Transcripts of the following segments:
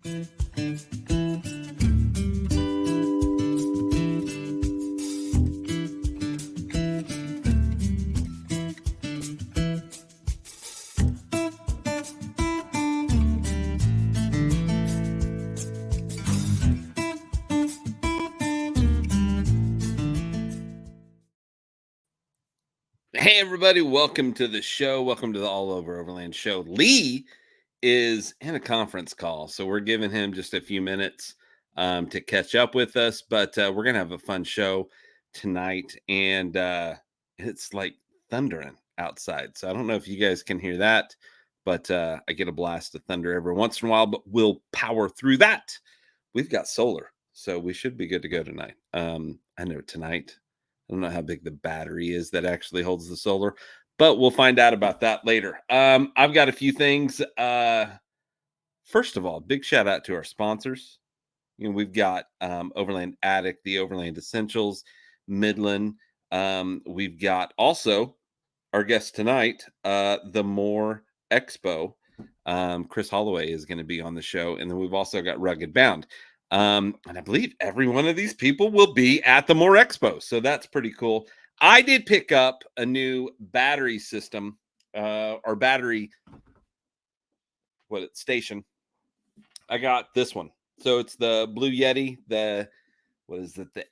Hey, everybody, welcome to the show. Welcome to the All Over Overland show. Lee is in a conference call, so we're giving him just a few minutes to catch up with us, but we're going to have a fun show tonight, and it's like thundering outside. So I don't know if you guys can hear that, but I get a blast of thunder every once in a while, but we'll power through that. We've got solar, so we should be good to go tonight. I know tonight. I don't know how big the battery is that actually holds the solar, but we'll find out about that later. I've got a few things. First of all, big shout out to our sponsors. We've got Overland Attic, the Overland Essentials, Midland. We've got also our guest tonight, the MOORE Expo. Chris Holloway is going to be on the show, and then we've also got Rugged Bound. And I believe every one of these people will be at the MOORE Expo, so that's pretty cool. I did pick up a new battery system, or battery station. I got this one. So it's the Blue Yeti, the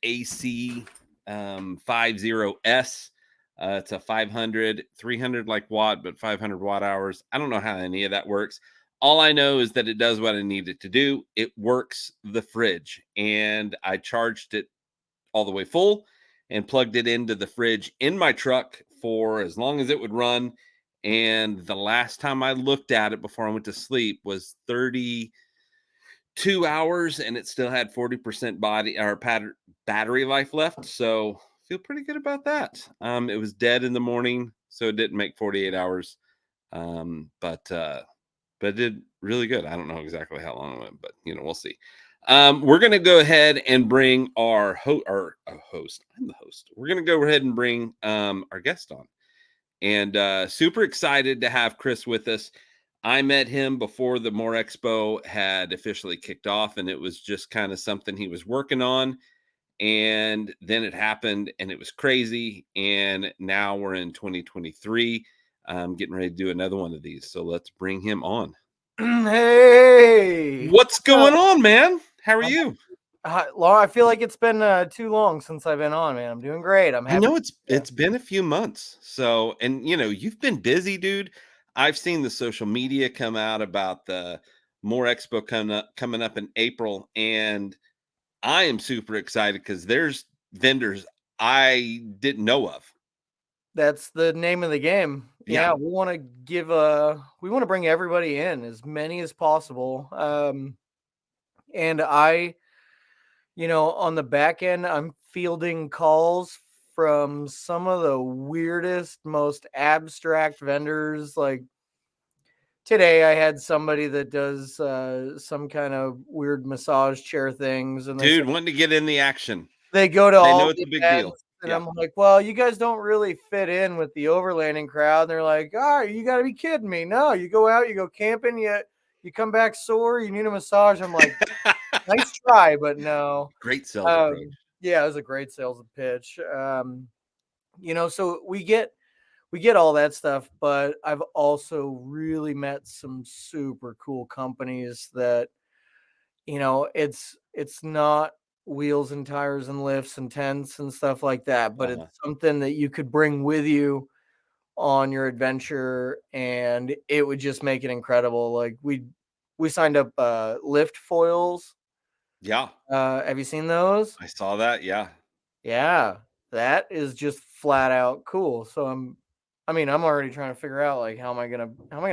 AC 50S. It's a 500, 300 like watt, but 500 watt hours. I don't know how any of that works. All I know is that it does what I need it to do. It works the fridge, and I charged it all the way full and plugged it into the fridge in my truck for as long as it would run. And the last time I looked at it before I went to sleep was 32 hours, and it still had 40% battery life left. So feel pretty good about that. It was dead in the morning, so it didn't make 48 hours. But it did really good. I don't know exactly how long it went, but we'll see. We're gonna go ahead and bring our host. I'm the host. We're gonna go ahead and bring our guest on, and super excited to have Chris with us. I met him before the MOORE Expo had officially kicked off, and it was just kind of something he was working on. And then it happened, and it was crazy. And now we're in 2023, getting ready to do another one of these. So let's bring him on. Hey, What's going on, man? How are you? I feel like it's been too long since I've been on, man. I'm doing great. I'm happy. I know it's been a few months. So, and you've been busy, dude. I've seen the social media come out about the MOORE Expo coming up in April, and I am super excited because there's vendors I didn't know of. That's the name of the game. Yeah. We want to bring everybody in, as many as possible. And on the back end, I'm fielding calls from some of the weirdest, most abstract vendors. Like today, I had somebody that does some kind of weird massage chair things, and Dude, wanting to get in the action. they go to They all know it's the a big events, deal. and Yeah. I'm like, well, you guys don't really fit in with the overlanding crowd. And they're like, oh, you got to be kidding me. No, you go out, you go camping, you come back sore, you need a massage. I'm like, nice try, but no. Great sales approach. Yeah, it was a great sales pitch. So we get all that stuff, but I've also really met some super cool companies that, it's not wheels and tires and lifts and tents and stuff like that, but it's something that you could bring with you on your adventure, and it would just make it incredible. Like we signed up lift foils. Yeah. Have you seen those? I saw that. Yeah. Yeah, that is just flat out cool. So I'm already trying to figure out, like, how am I gonna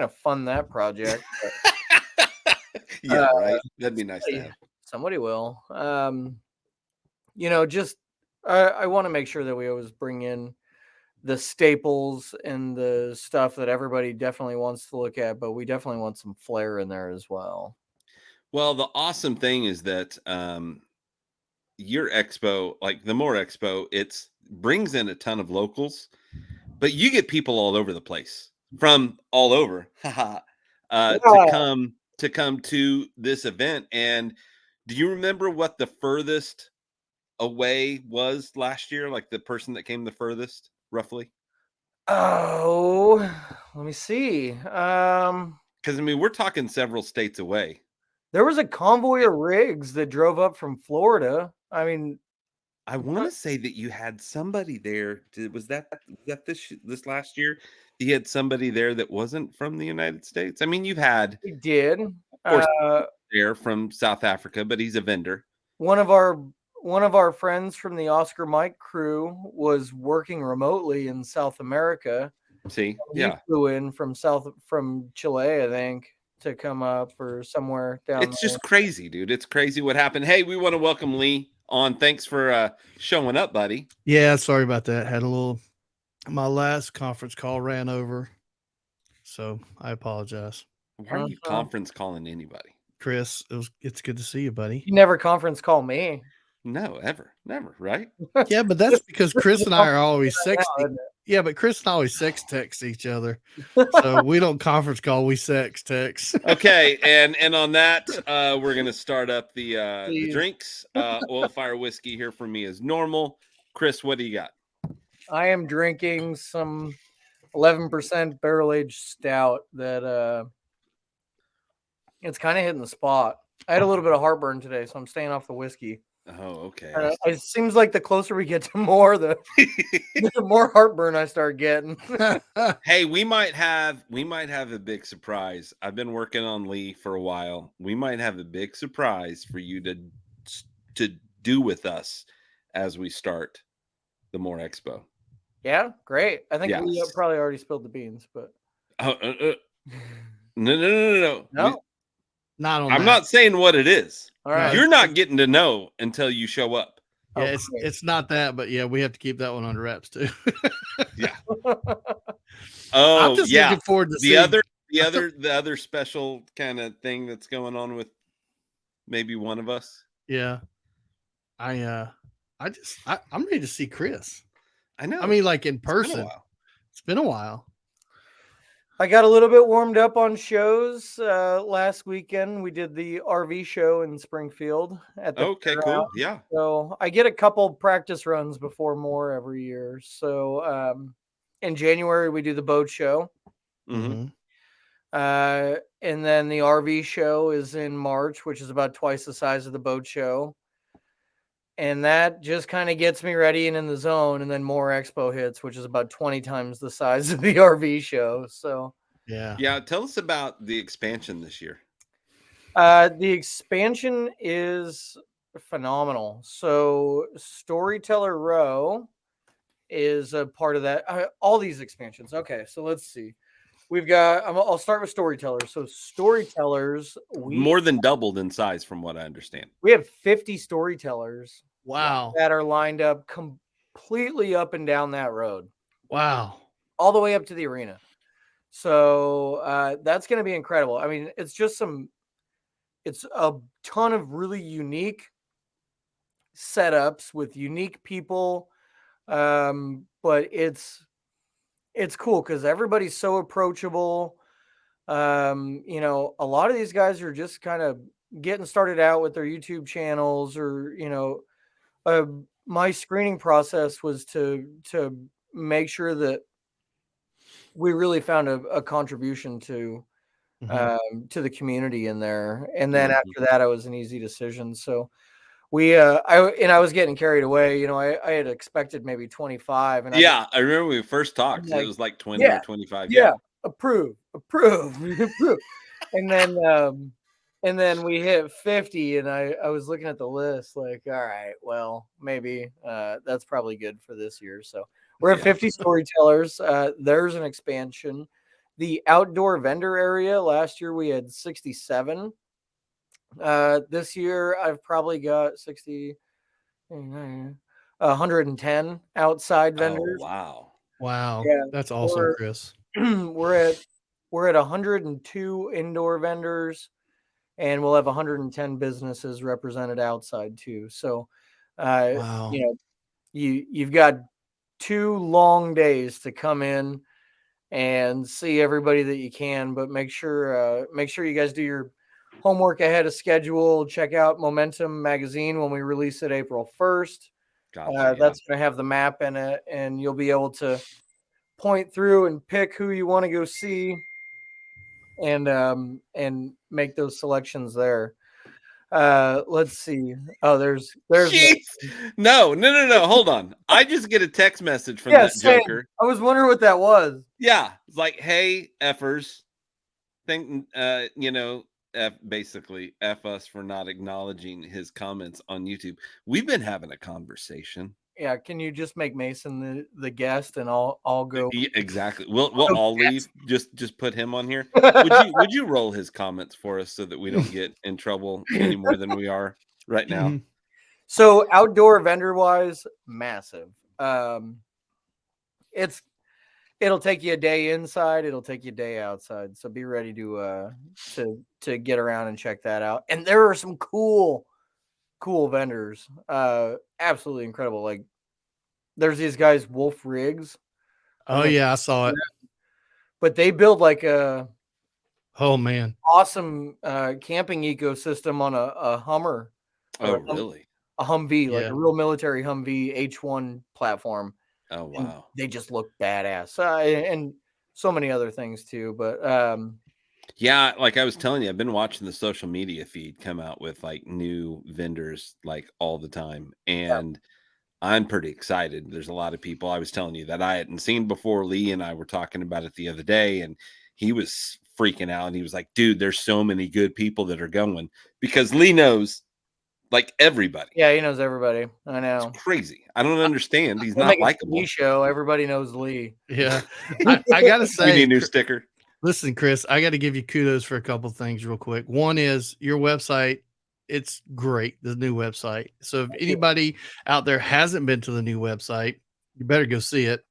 fund that project? Yeah, right. That'd be nice to have. Somebody will. Just I want to make sure that we always bring in the staples and the stuff that everybody definitely wants to look at, but we definitely want some flair in there as well. Well, the awesome thing is that your expo, like the MOORE Expo, it's brings in a ton of locals, but you get people all over the place from all over to come to come to this event. And do you remember what the furthest away was last year? Like the person that came the furthest, roughly? Oh, let me see. Because I mean, we're talking several states away. There was a convoy of rigs that drove up from Florida. I mean, I want to say that you had somebody there. Was that this last year? You had somebody there that wasn't from the United States. I mean, you've had, we did. of course, there from South Africa, but he's a vendor. One of our friends from the Oscar Mike crew was working remotely in South America. See, He yeah, flew in from Chile, I think, to come up or somewhere down it's there. just crazy, dude. It's crazy what happened. Hey, we want to welcome Lee on. Thanks for showing up, buddy. Yeah, sorry about that. Had a little. My last conference call ran over, so I apologize. Why are you conference calling anybody? Chris, it's good to see you, buddy. You never conference call me. No, ever, never, right? Yeah, but that's because Chris and I are always Right now, sexting. isn't it? Yeah, but Chris and I always sex text each other, so we don't conference call. We sex text. Okay, and on that, we're gonna start up the Please. drinks. Oil Fire whiskey here for me is normal. Chris, what do you got? I am drinking some 11% barrel aged stout that it's kind of hitting the spot. I had a little bit of heartburn today, so I'm staying off the whiskey. Oh, okay. It seems like the closer we get to more, the more heartburn I start getting. Hey, we might have a big surprise. I've been working on Lee for a while. We might have a big surprise for you to do with us as we start the MOORE Expo. Yeah, great. I think we Yes. probably already spilled the beans, but no. no, Not on. I'm not saying what it is. all right. You're not getting to know until you show up. Yeah, it's not that, but yeah, we have to keep that one under wraps too. Yeah. I'm just looking forward to the other special kind of thing that's going on with maybe one of us. Yeah, I'm ready to see Chris. I know. I mean, like in person. It's been a while. I got a little bit warmed up on shows last weekend. We did the RV show in Springfield at the cool. Yeah. So I get a couple practice runs before MOORE every year. So in January we do the boat show. Mm-hmm. And then the RV show is in March, which is about twice the size of the boat show. And that just kind of gets me ready and in the zone. And then MOORE Expo hits, which is about 20 times the size of the RV show. So yeah. Tell us about the expansion this year. The expansion is phenomenal. So Storyteller Row is a part of that. All these expansions. Okay, so let's see. We've got. I'll start with Storytellers. So Storytellers, more than doubled in size, from what I understand. We have 50 Storytellers. Wow. That are lined up completely up and down that road. Wow. All the way up to the arena. So that's going to be incredible. I mean, it's a ton of really unique setups with unique people. But it's cool because everybody's so approachable. A lot of these guys are just kind of getting started out with their YouTube channels, or my screening process was to make sure that we really found a contribution to the community in there. And then after that, it was an easy decision. So I was getting carried away. I had expected maybe 25. And I remember when we first talked, it was like 20 or 25. Yeah. Approve. And then we hit 50, and I was looking at the list like, all right, well, maybe that's probably good for this year. So we're at 50 Storytellers. There's an expansion. The outdoor vendor area, last year we had 67. This year I've probably got 110 outside vendors. Oh, wow. Yeah, That's awesome, Chris. We're at 102 indoor vendors, and we'll have 110 businesses represented outside too. So, wow. You've got 2 long days to come in and see everybody that you can, but make sure you guys do homework ahead of schedule, check out Momentum magazine when we release it April 1st. Gotcha. That's going to have the map in it, and you'll be able to point through and pick who you want to go see, and make those selections there. Let's see. Oh, there's Jeez. No. Hold on. I just get a text message from that same. joker. I was wondering what that was. Yeah. It's like, hey, effers. Think basically F us for not acknowledging his comments on YouTube. We've been having a conversation. Yeah, can you just make Mason the guest, and I'll go. Yeah, exactly. We'll all leave. Just put him on here. Would you roll his comments for us so that we don't get in trouble any more than we are right now? So outdoor vendor wise, massive. It'll take you a day inside, it'll take you a day outside. So be ready to get around and check that out. And there are some cool vendors. Absolutely incredible. Like there's these guys, Wolf Rigs. Oh yeah, I saw it. But they build like a awesome camping ecosystem on a Hummer. Oh, really? A Humvee, like a real military Humvee H1 platform. Oh, wow. And they just look badass. And so many other things too. But yeah, like I was telling you, I've been watching the social media feed come out with like new vendors like all the time. And I'm pretty excited. There's a lot of people I was telling you that I hadn't seen before. Lee and I were talking about it the other day, and he was freaking out. And he was like, dude, there's so many good people that are going, because Lee knows like everybody. Yeah, he knows everybody. I know. It's crazy. I don't understand. He's not likable. Show. Everybody knows Lee. Yeah. I got to say, we need a new sticker. Listen, Chris, I got to give you kudos for a couple things real quick. One is your website. It's great, the new website. So if anybody out there hasn't been to the new website, you better go see it.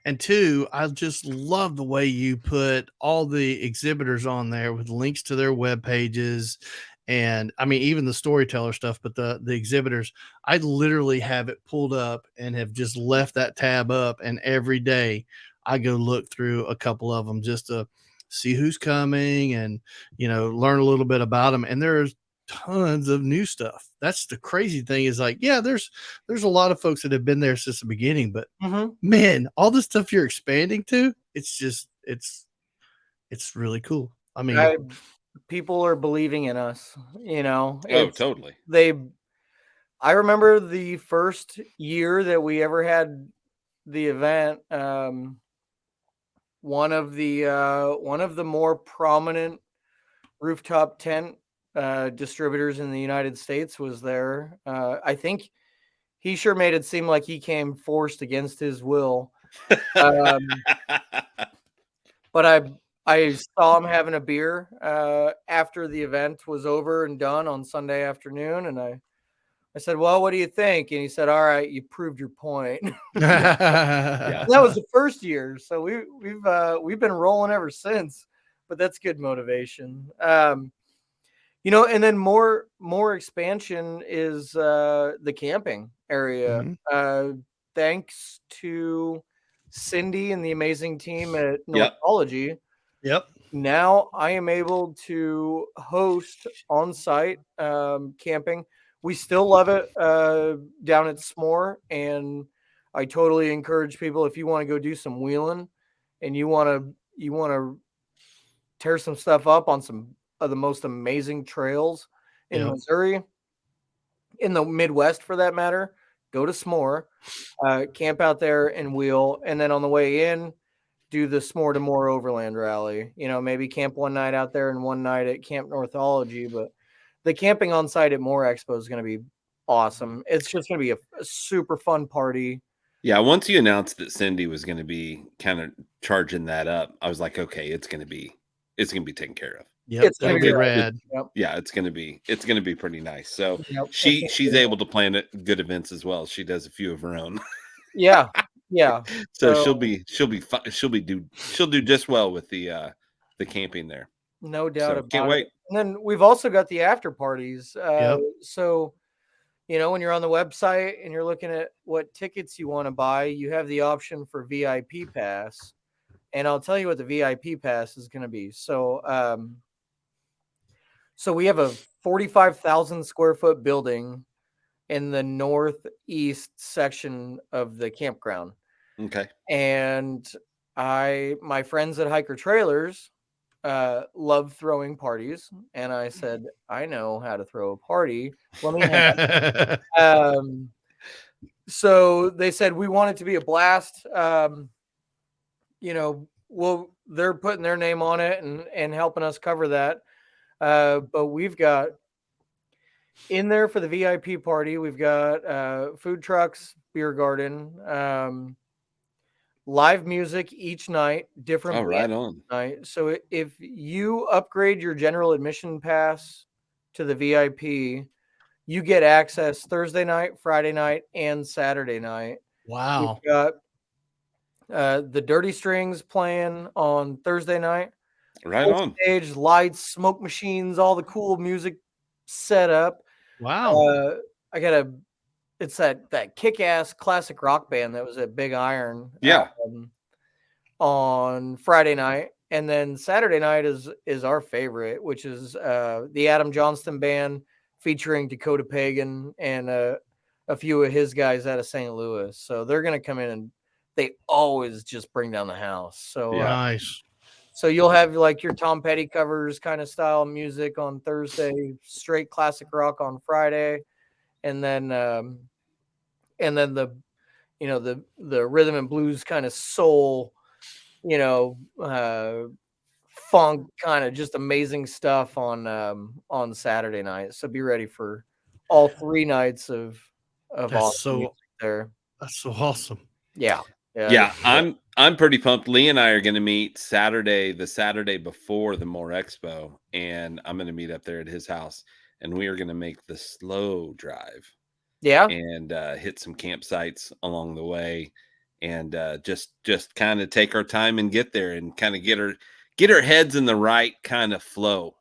And two, I just love the way you put all the exhibitors on there with links to their web pages. And I mean, even the storyteller stuff, but the exhibitors, I literally have it pulled up and have just left that tab up. And every day I go look through a couple of them just to see who's coming and, learn a little bit about them. And there's tons of new stuff. That's the crazy thing is like, yeah, there's a lot of folks that have been there since the beginning, but man, all the stuff you're expanding to, it's really cool. I mean, people are believing in us, Oh, totally. I remember the first year that we ever had the event. One of the more prominent rooftop tent distributors in the United States was there. I think he sure made it seem like he came forced against his will. But I saw him having a beer after the event was over and done on Sunday afternoon, and I said, "Well, what do you think?" And he said, "All right, you proved your point." Yeah. That was the first year, so we've been rolling ever since. But that's good motivation. And then more expansion is the camping area. Thanks to Cindy and the amazing team at Northology. Yep. Now I am able to host on-site camping. We still love it down at S'more, and I totally encourage people, if you want to go do some wheeling and you want to tear some stuff up on some of the most amazing trails in Missouri, in the Midwest for that matter, go to S'more, camp out there and wheel, and then on the way in, do the S'more to MOORE Overland rally. Maybe camp one night out there and one night at Camp Northology, but the camping on site at MOORE Expo is going to be awesome. It's just going to be a super fun party. Yeah, once you announced that Cindy was going to be kind of charging that up, I was like, okay, it's going to be taken care of. Yeah, it's going to be rad. Yeah, it's going to be pretty nice. So she's able to plan good events as well. She does a few of her own. Yeah. So she'll do just well with the camping there. No doubt about can't wait. it. And then we've also got the after parties. So, when you're on the website and you're looking at what tickets you want to buy, you have the option for VIP pass. And I'll tell you what the VIP pass is going to be. So, So we have a 45,000 square foot building in the northeast section of the campground. Okay. And my friends at Hiker Trailers love throwing parties. And I said, I know how to throw a party. Let me help. So they said, we want it to be a blast. They're putting their name on it and helping us cover that. But we've got in there for the VIP party, we've got food trucks, beer garden, live music each night, different right bands on. each night. So if you upgrade your general admission pass to the VIP, you get access Thursday night, Friday night, and Saturday night. Wow. We've got the Dirty Strings playing on Thursday night. Right Full on. stage, lights, smoke machines, all the cool music set up. Wow. It's that kick-ass classic rock band that was at Big Iron. Yeah. On Friday night, and then Saturday night is our favorite, which is the Adam Johnston band featuring Dakota Pagan and a few of his guys out of St. Louis. So they're gonna come in and they always just bring down the house. So Nice. So you'll have like your Tom Petty covers kind of style music on Thursday, straight classic rock on Friday, and then the the rhythm and blues kind of soul, funk kind of just amazing stuff on Saturday night. So be ready for all 3 nights of awesome music there. That's so awesome. Yeah. Yeah, I'm pretty pumped. Lee and I are going to meet the Saturday before the MOORE Expo, and I'm going to meet up there at his house, and we are going to make the slow drive. Yeah. And hit some campsites along the way, and just kind of take our time and get there, and kind of get our heads in the right kind of flow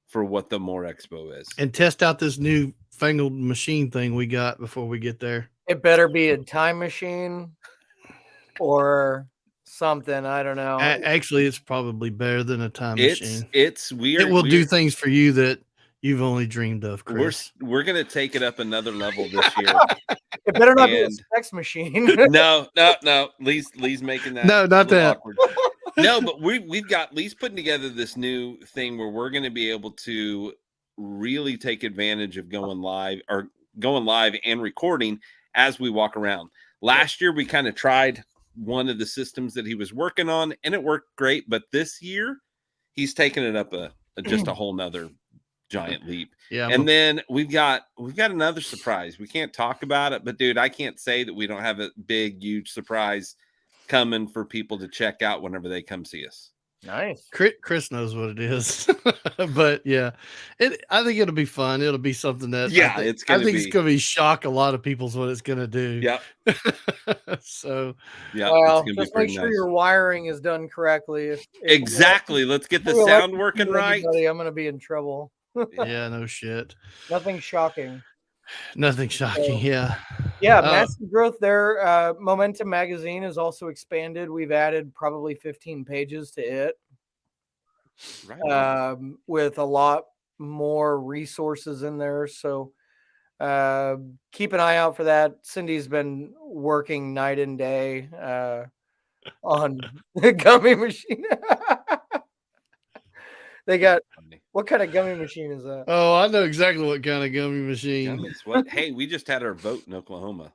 for what the MOORE Expo is, and test out this new fangled machine thing we got before we get there. It better be a time machine or something. I don't know. Actually, it's probably better than a time machine. It's weird. It will do things for you that you've only dreamed of, Chris. We're gonna take it up another level this year. It better not be a sex machine. No. Lee's making that. No, not that. Awkward. No, but we've got Lee's putting together this new thing where we're going to be able to really take advantage of going live and recording as we walk around. Last year we kind of tried one of the systems that he was working on, and it worked great. But this year he's taken it up just a whole nother giant leap. Yeah. And then we've got another surprise. We can't talk about it, but dude, I can't say that we don't have a big, huge surprise coming for people to check out whenever they come see us. Nice. Chris knows what it is. But yeah, I think it'll be fun. It'll be something that it's going to be shock a lot of people's what it's going to do. Yep. So yeah, well, just make sure your wiring is done correctly. Exactly. Let's get the sound working right. I'm going to be in trouble. Yeah, no shit. Nothing shocking. Nothing shocking. Yeah. Yeah, massive growth there. Momentum magazine has also expanded. We've added probably 15 pages to it. Right. With a lot more resources in there. So keep an eye out for that. Cindy's been working night and day on the gummy machine. They got what kind of gummy machine is that? Oh, I know exactly what kind of gummy machine. Hey, we just had our vote in Oklahoma.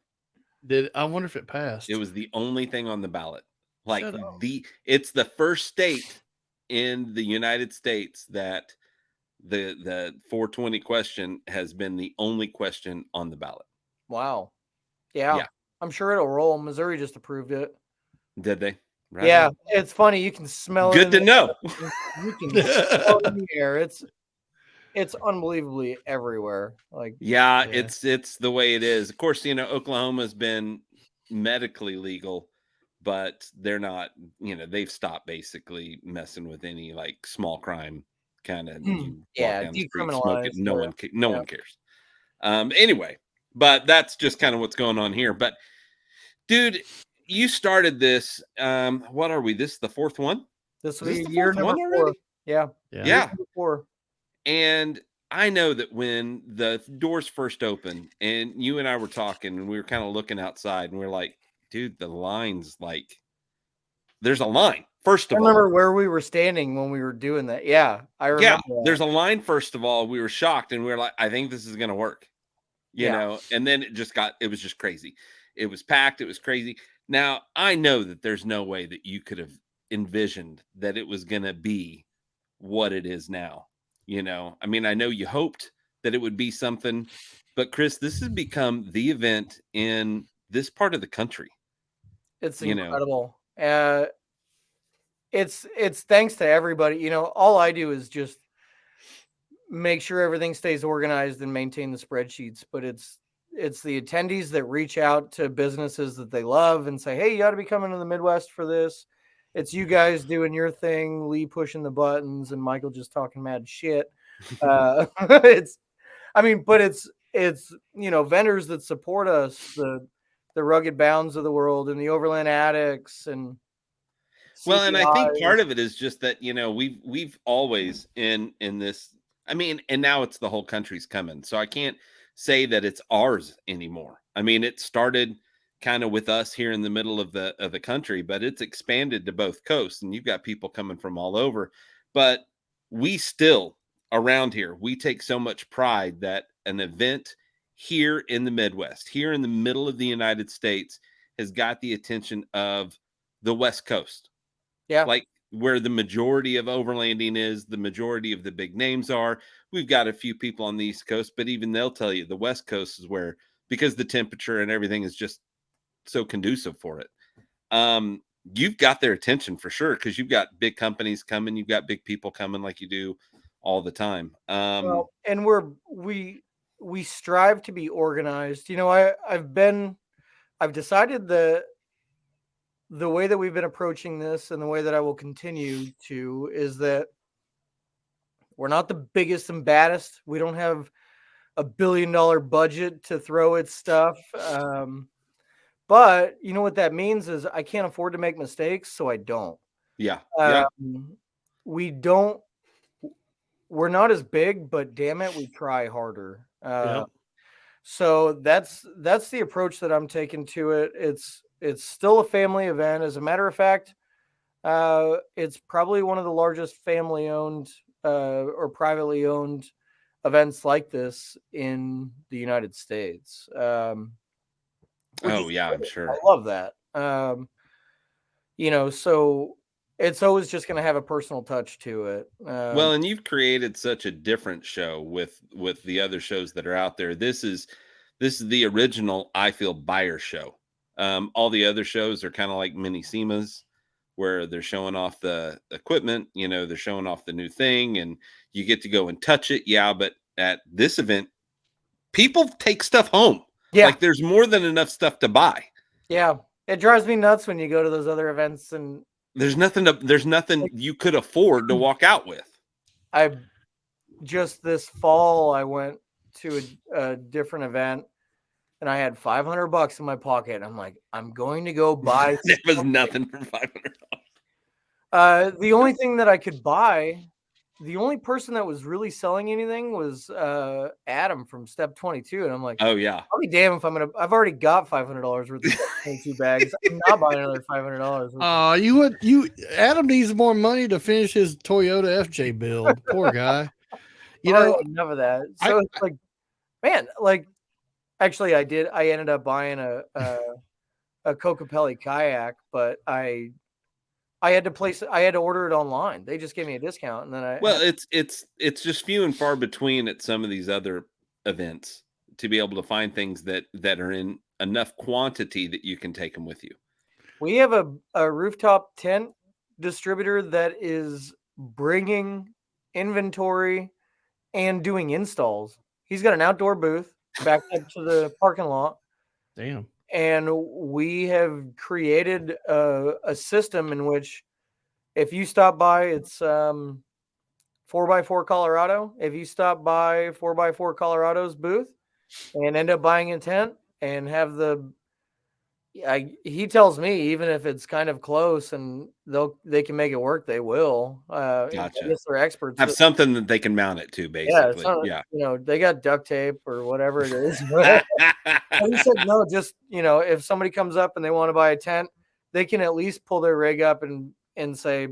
I wonder if it passed? It was the only thing on the ballot. It's the first state in the United States that the 420 question has been the only question on the ballot. Wow. Yeah. I'm sure it'll roll. Missouri just approved it. Did they? Right. Yeah, it's funny. You can smell it. Good to know. You can smell it in the air. It's unbelievably everywhere. It's the way it is. Of course, Oklahoma's been medically legal, but they're not. They've stopped basically messing with any like small crime kind of. Decriminalized. No one cares. Anyway, but that's just kind of what's going on here. But, dude. You started this. What are we? This is the fourth one? This will be year number 4. Yeah. Year number 4. And I know that when the doors first opened and you and I were talking and we were kind of looking outside and we are like, dude, the line's like, there's a line, first I of all. remember where we were standing when we were doing that. Yeah, I Yeah, remember that. there's a line, first of all. We were shocked and we were like, I think this is going to work, Yeah. and then it was just crazy. It was packed. It was crazy. Now, I know that there's no way that you could have envisioned that it was going to be what it is now. I mean, I know you hoped that it would be something, but Chris, this has become the event in this part of the country. It's you know incredible. It's thanks to everybody. All I do is just make sure everything stays organized and maintain the spreadsheets, but it's the attendees that reach out to businesses that they love and say, hey, you ought to be coming to the Midwest for this. It's you guys doing your thing, Lee pushing the buttons and Michael just talking mad shit. It's vendors that support us, the Rugged Bounds of the world and the Overland Addicts and Well, and I think CPIs. part of it is just that, we've always in this, I mean, and now it's the whole country's coming. So I can't say that it's ours anymore. I mean, it started kind of with us here in the middle of the country, but it's expanded to both coasts and you've got people coming from all over. But we still around here, we take so much pride that an event here in the Midwest, here in the middle of the United States, has got the attention of the West Coast, Yeah. like where the majority of overlanding is, the majority of the big names are. We've got a few people on the East Coast, but even they'll tell you the West Coast is where, because the temperature and everything is just so conducive for it. You've got their attention for sure because you've got big companies coming, you've got big people coming like you do all the time. Well, and we strive to be organized. I've decided the way that we've been approaching this and the way that I will continue to is that we're not the biggest and baddest. We don't have a $1 billion budget to throw at stuff. But you know what that means is I can't afford to make mistakes, so I don't. Yeah. We don't. We're not as big, but damn it, we try harder. Yep. So that's the approach that I'm taking to it. It's still a family event. As a matter of fact, it's probably one of the largest family owned or privately owned events like this in the United States. Which Oh is yeah, I'm great. I sure. love that. So it's always just going to have a personal touch to it. Well, and you've created such a different show with the other shows that are out there. This is the original, I feel, buyer show. All the other shows are kind of like mini SEMAs where they're showing off the equipment, they're showing off the new thing and you get to go and touch it. Yeah, but at this event, people take stuff home. Yeah. Like there's more than enough stuff to buy. Yeah. It drives me nuts when you go to those other events and there's nothing you could afford to walk out with. Just this fall, I went to a different event and I had $500 in my pocket. I'm like, I'm going to go buy. There was nothing for $500. The only thing that I could buy, the only person that was really selling anything was Adam from Step 22. And I'm like, oh yeah, I'll be damned if I've already got $500 worth of 22 bags. I'm not buying another $500. Adam needs more money to finish his Toyota FJ build. Poor guy. Enough of that. So it's like, man, like actually I ended up buying a Cocapelli kayak, but I had to order it online. They just gave me a discount, and then it's just few and far between at some of these other events to be able to find things that are in enough quantity that you can take them with you. We have a rooftop tent distributor that is bringing inventory and doing installs. He's got an outdoor booth back up to the parking lot. Damn. And we have created a system in which if you stop by, it's 4x4 Colorado. If you stop by 4x4 Colorado's booth and end up buying a tent and have the he tells me even if it's kind of close and they can make it work, they will. I Gotcha. guess they're experts. Have something that they can mount it to, Yeah, it's basically. not, Yeah. they got duct tape or whatever it is. And he said, no, just, if somebody comes up and they want to buy a tent, they can at least pull their rig up and say,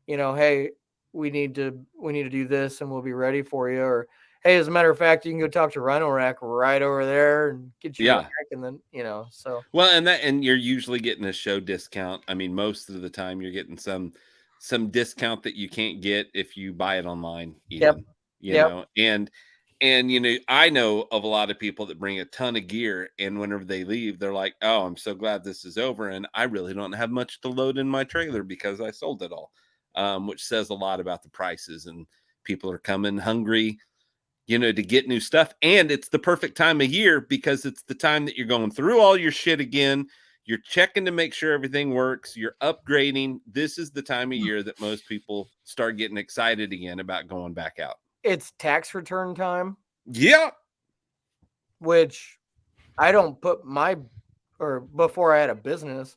hey, we need to do this and we'll be ready for you. Or, hey, as a matter of fact, you can go talk to Rhino Rack right over there and get your Yeah. rack. And then, so. Well, and you're usually getting a show discount. I mean, most of the time you're getting some discount that you can't get if you buy it online, Yep. even, Yep. and I know of a lot of people that bring a ton of gear, and whenever they leave, they're like, "Oh, I'm so glad this is over, and I really don't have much to load in my trailer because I sold it all," which says a lot about the prices, and people are coming hungry, to get new stuff. And it's the perfect time of year because it's the time that you're going through all your shit again. You're checking to make sure everything works. You're upgrading. This is the time of year that most people start getting excited again about going back out. It's tax return time, Yeah. which I don't put or before I had a business,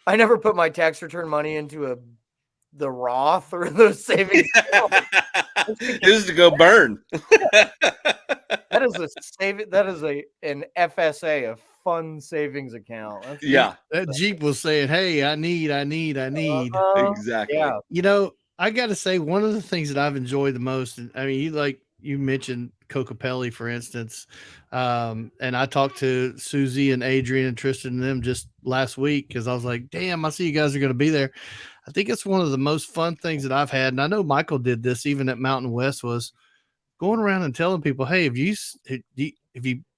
I never put my tax return money into the Roth or the savings account. This is to go burn. That is an FSA, a fund savings account. Yeah, That Jeep was saying, "Hey, I need." exactly. Yeah. I got to say, one of the things that I've enjoyed the most, and I mean, you mentioned Cocapelli, for instance, and I talked to Susie and Adrian and Tristan and them just last week because I was like, "Damn, I see you guys are going to be there." I think it's one of the most fun things that I've had, and I know Michael did this even at Mountain West, was going around and telling people, "Hey, have you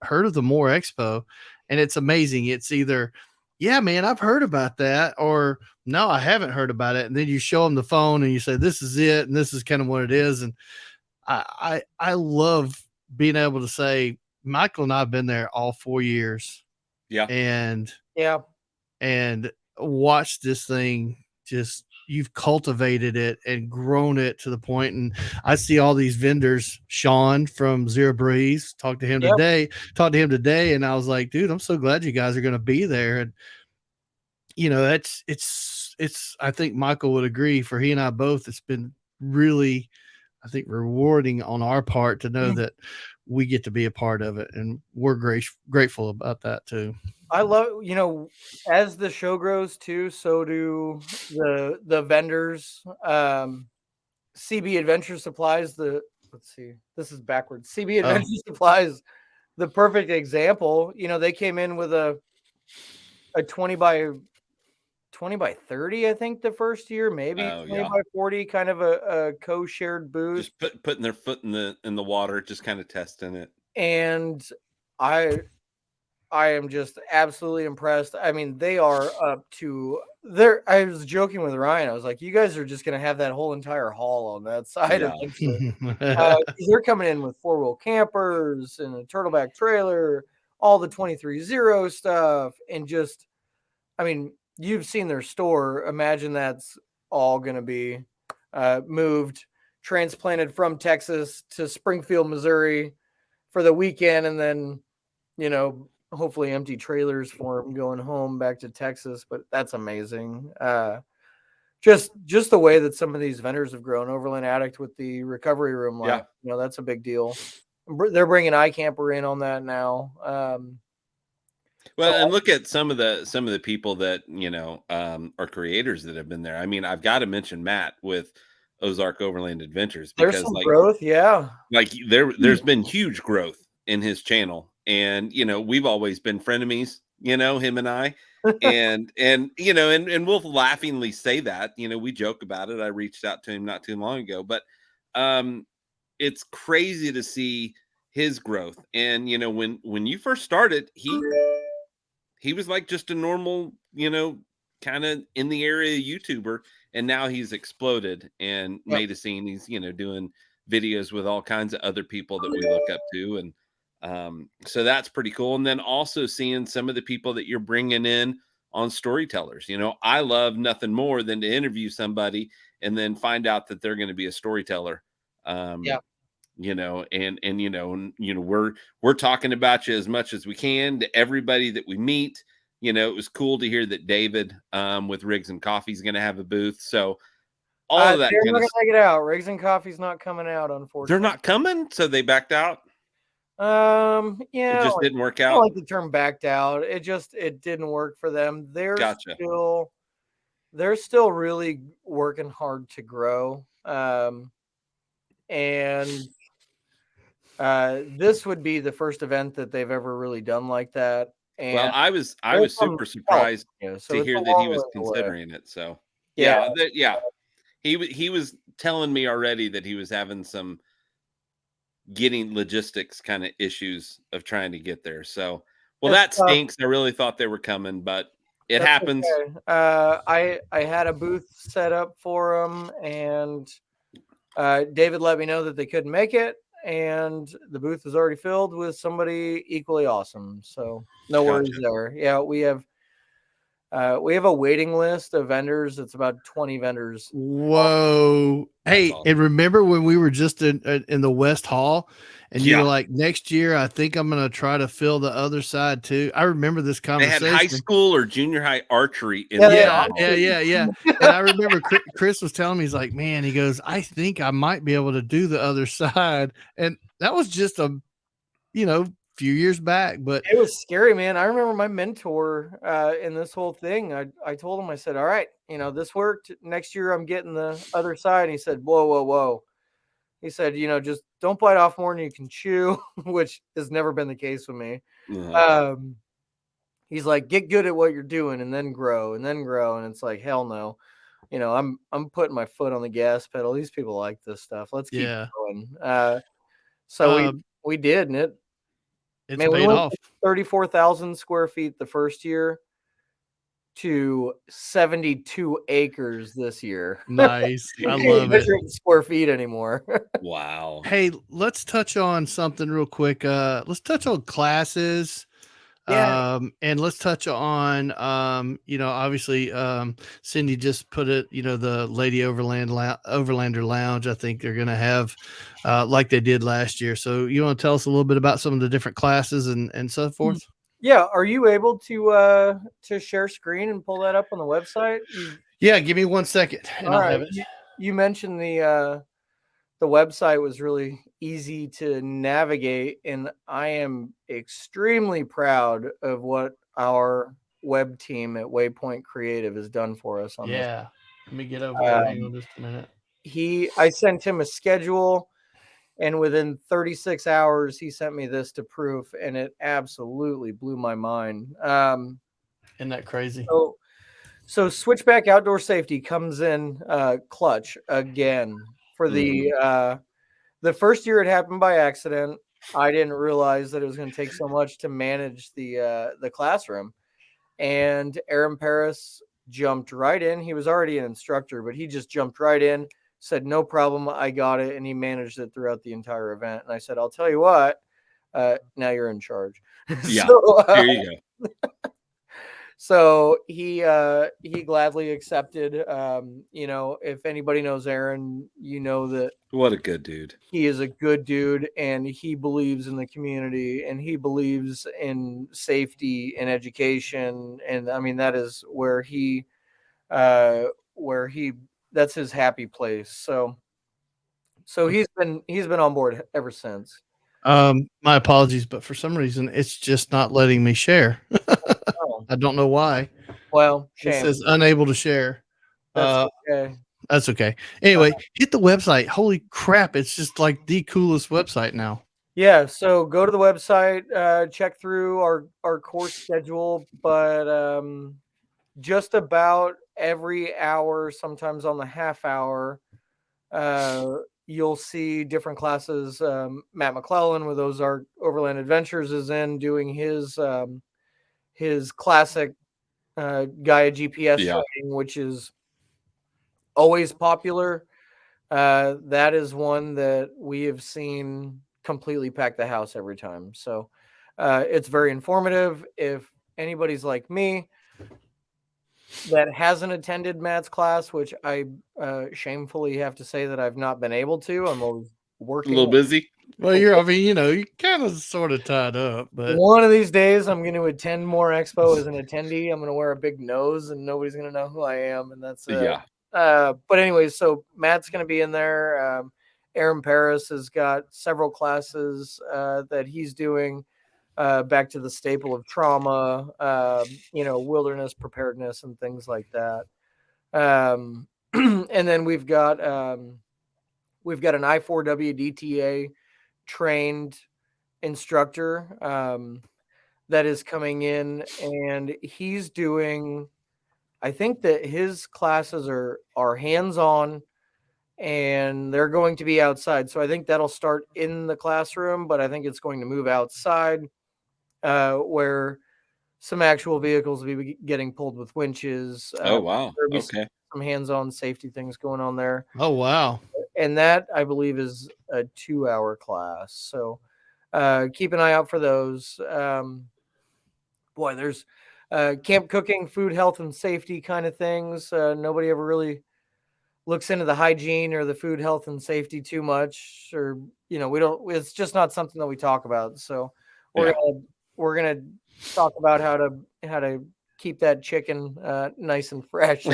heard of the MOORE Expo?" And it's amazing. It's either, "Yeah, man, I've heard about that," or, "No, I haven't heard about it." And then you show them the phone and you say, "This is it, and this is kind of what it is." And I love being able to say, Michael and I've been there all 4 years, Yeah. and Yeah. watch this thing just, you've cultivated it and grown it to the point. And I see all these vendors. Sean from Zero Breeze, talked to him today, and I was like, dude, I'm so glad you guys are going to be there. And it's I think Michael would agree, for he and I both, it's been really, I think, rewarding on our part to know that we get to be a part of it, and we're grateful about that too. I love, as the show grows too, so do the vendors. CB Adventure Supplies, let's see, this is backwards. CB Adventure Supplies, the perfect example. They came in with a 20 by 30, I think, the first year, maybe 20 by 40, kind of a co-shared booth. Just putting their foot in the water, just kind of testing it. And I am just absolutely impressed. I mean, they are up to there. I was joking with Ryan. I was like, you guys are just going to have that whole entire hall on that side eventually. 'Cause they're coming in with 4-wheel campers and a turtleback trailer, all the 23-0 stuff. And just, I mean, you've seen their store. Imagine that's all going to be moved, transplanted from Texas to Springfield, Missouri for the weekend. And then, hopefully empty trailers for them going home back to Texas. But that's amazing. Just the way that some of these vendors have grown. Overland Addict with the recovery room lot, that's a big deal. They're bringing iCamper in on that now. Well, and look at some of the people that are creators that have been there. I mean, I've got to mention Matt with Ozark Overland Adventures, There's because some growth, yeah. like there's been huge growth in his channel, and we've always been frenemies, him and I, and we'll laughingly say that, we joke about it. I reached out to him not too long ago, but it's crazy to see his growth. And when you first started, he was like just a normal, kind of in the area YouTuber, and now he's exploded and made a scene. He's doing videos with all kinds of other people that we look up to, and so that's pretty cool. And then also seeing some of the people that you're bringing in on storytellers. I love nothing more than to interview somebody and then find out that they're going to be a storyteller. We're talking about you as much as we can to everybody that we meet. it was cool to hear that David with Riggs and Coffee is going to have a booth. So all of that they're kind not of gonna make it out. Riggs and Coffee's not coming out, unfortunately. they're not coming, so they backed out. Yeah, It just didn't work I don't out. like the term backed out. It didn't work for them. Gotcha. They're still really working hard to grow. And this would be the first event that they've ever really done like that. And Well, I was they're from super surprised California, so to it's a hear that he long was way away. considering it. So Yeah. yeah. He was telling me already that he was having some getting logistics kind of issues of trying to get there. So well, that stinks. I really thought they were coming, but it happens. Okay. I had a booth set up for them, and David let me know that they couldn't make it, and the booth is already filled with somebody equally awesome. So no worries there. Yeah, we have a waiting list of vendors. It's about 20 vendors. Whoa. Hey, awesome. And remember when we were just in the West Hall and you Yeah. were like, next year, I think I'm going to try to fill the other side too. I remember this They conversation. had high school or junior high archery in Yeah. And I remember Chris was telling me, he's like, man, he goes, I think I might be able to do the other side. And that was just a, few years back, but it was scary, man. I remember my mentor in this whole thing. I told him, I said, all right, this worked. Next year I'm getting the other side. And he said, whoa. He said, just don't bite off more than you can chew, which has never been the case with me. He's like, get good at what you're doing and then grow. And it's like, hell no. I'm putting my foot on the gas pedal. These people like this stuff. Let's keep going. So we did, and it's paid off. 34,000 square feet the first year to 72 acres this year. Nice. I love it. Square feet anymore. Wow. Hey, let's touch on something real quick. Let's touch on classes. Yeah. And let's touch on, obviously, Cindy just put it, the Lady Overlander Lounge. I think they're going to have, like they did last year. So you want to tell us a little bit about some of the different classes and so forth? Yeah. Are you able to share screen and pull that up on the website? Yeah. Give me 1 second and I'll have it. You mentioned the website was really easy to navigate, and I am extremely proud of what our web team at Waypoint Creative has done for us on this. Let me get over there. Hang on just a minute. I sent him a schedule, and within 36 hours, he sent me this to proof, and it absolutely blew my mind. Isn't that crazy? So Switchback Outdoor Safety comes in clutch again for the first year. It happened by accident. I didn't realize that it was going to take so much to manage the classroom. And Aaron Paris jumped right in. He was already an instructor, but he just jumped right in, said, no problem, I got it. And he managed it throughout the entire event. And I said, I'll tell you what, now you're in charge. Yeah, so, here you go. So he gladly accepted. If anybody knows Aaron, you know that what a good dude. He is a good dude, and he believes in the community, and he believes in safety and education. And I mean, that is where that's his happy place. So he's been on board ever since. My apologies, but for some reason it's just not letting me share. I don't know why. Well, shame. It says unable to share. That's okay. That's okay. Anyway, hit the website. Holy crap. It's just like the coolest website now. Yeah. So go to the website, check through our course schedule, but just about every hour, sometimes on the half hour, you'll see different classes. Matt McClellan with Ozark Overland Adventures is in doing his classic Gaia GPS training, which is always popular. That is one that we have seen completely pack the house every time. So it's very informative. If anybody's like me that hasn't attended Matt's class, which I shamefully have to say that I've not been able to, I'm always working. A little busy. Well, you're kind of sort of tied up, but One of these days, I'm going to attend MOORE Expo as an attendee. I'm going to wear a big nose, and nobody's going to know who I am, and that's it. Yeah. But anyways, so Matt's going to be in there. Aaron Paris has got several classes that he's doing. Back to the staple of trauma, wilderness preparedness and things like that. And then we've got an I4W DTA trained instructor that is coming in, and he's doing, I think that his classes are hands-on and they're going to be outside. So I think that'll start in the classroom, but I think it's going to move outside where some actual vehicles will be getting pulled with winches. Oh, wow. There'll be Okay. some hands-on safety things going on there. oh wow. And that, I believe, is a 2-hour class. So keep an eye out for those. Boy, there's camp cooking, food, health, and safety kind of things. Nobody ever really looks into the hygiene or the food, health, and safety too much, or we don't. It's just not something that we talk about. So we're gonna talk about how to keep that chicken nice and fresh.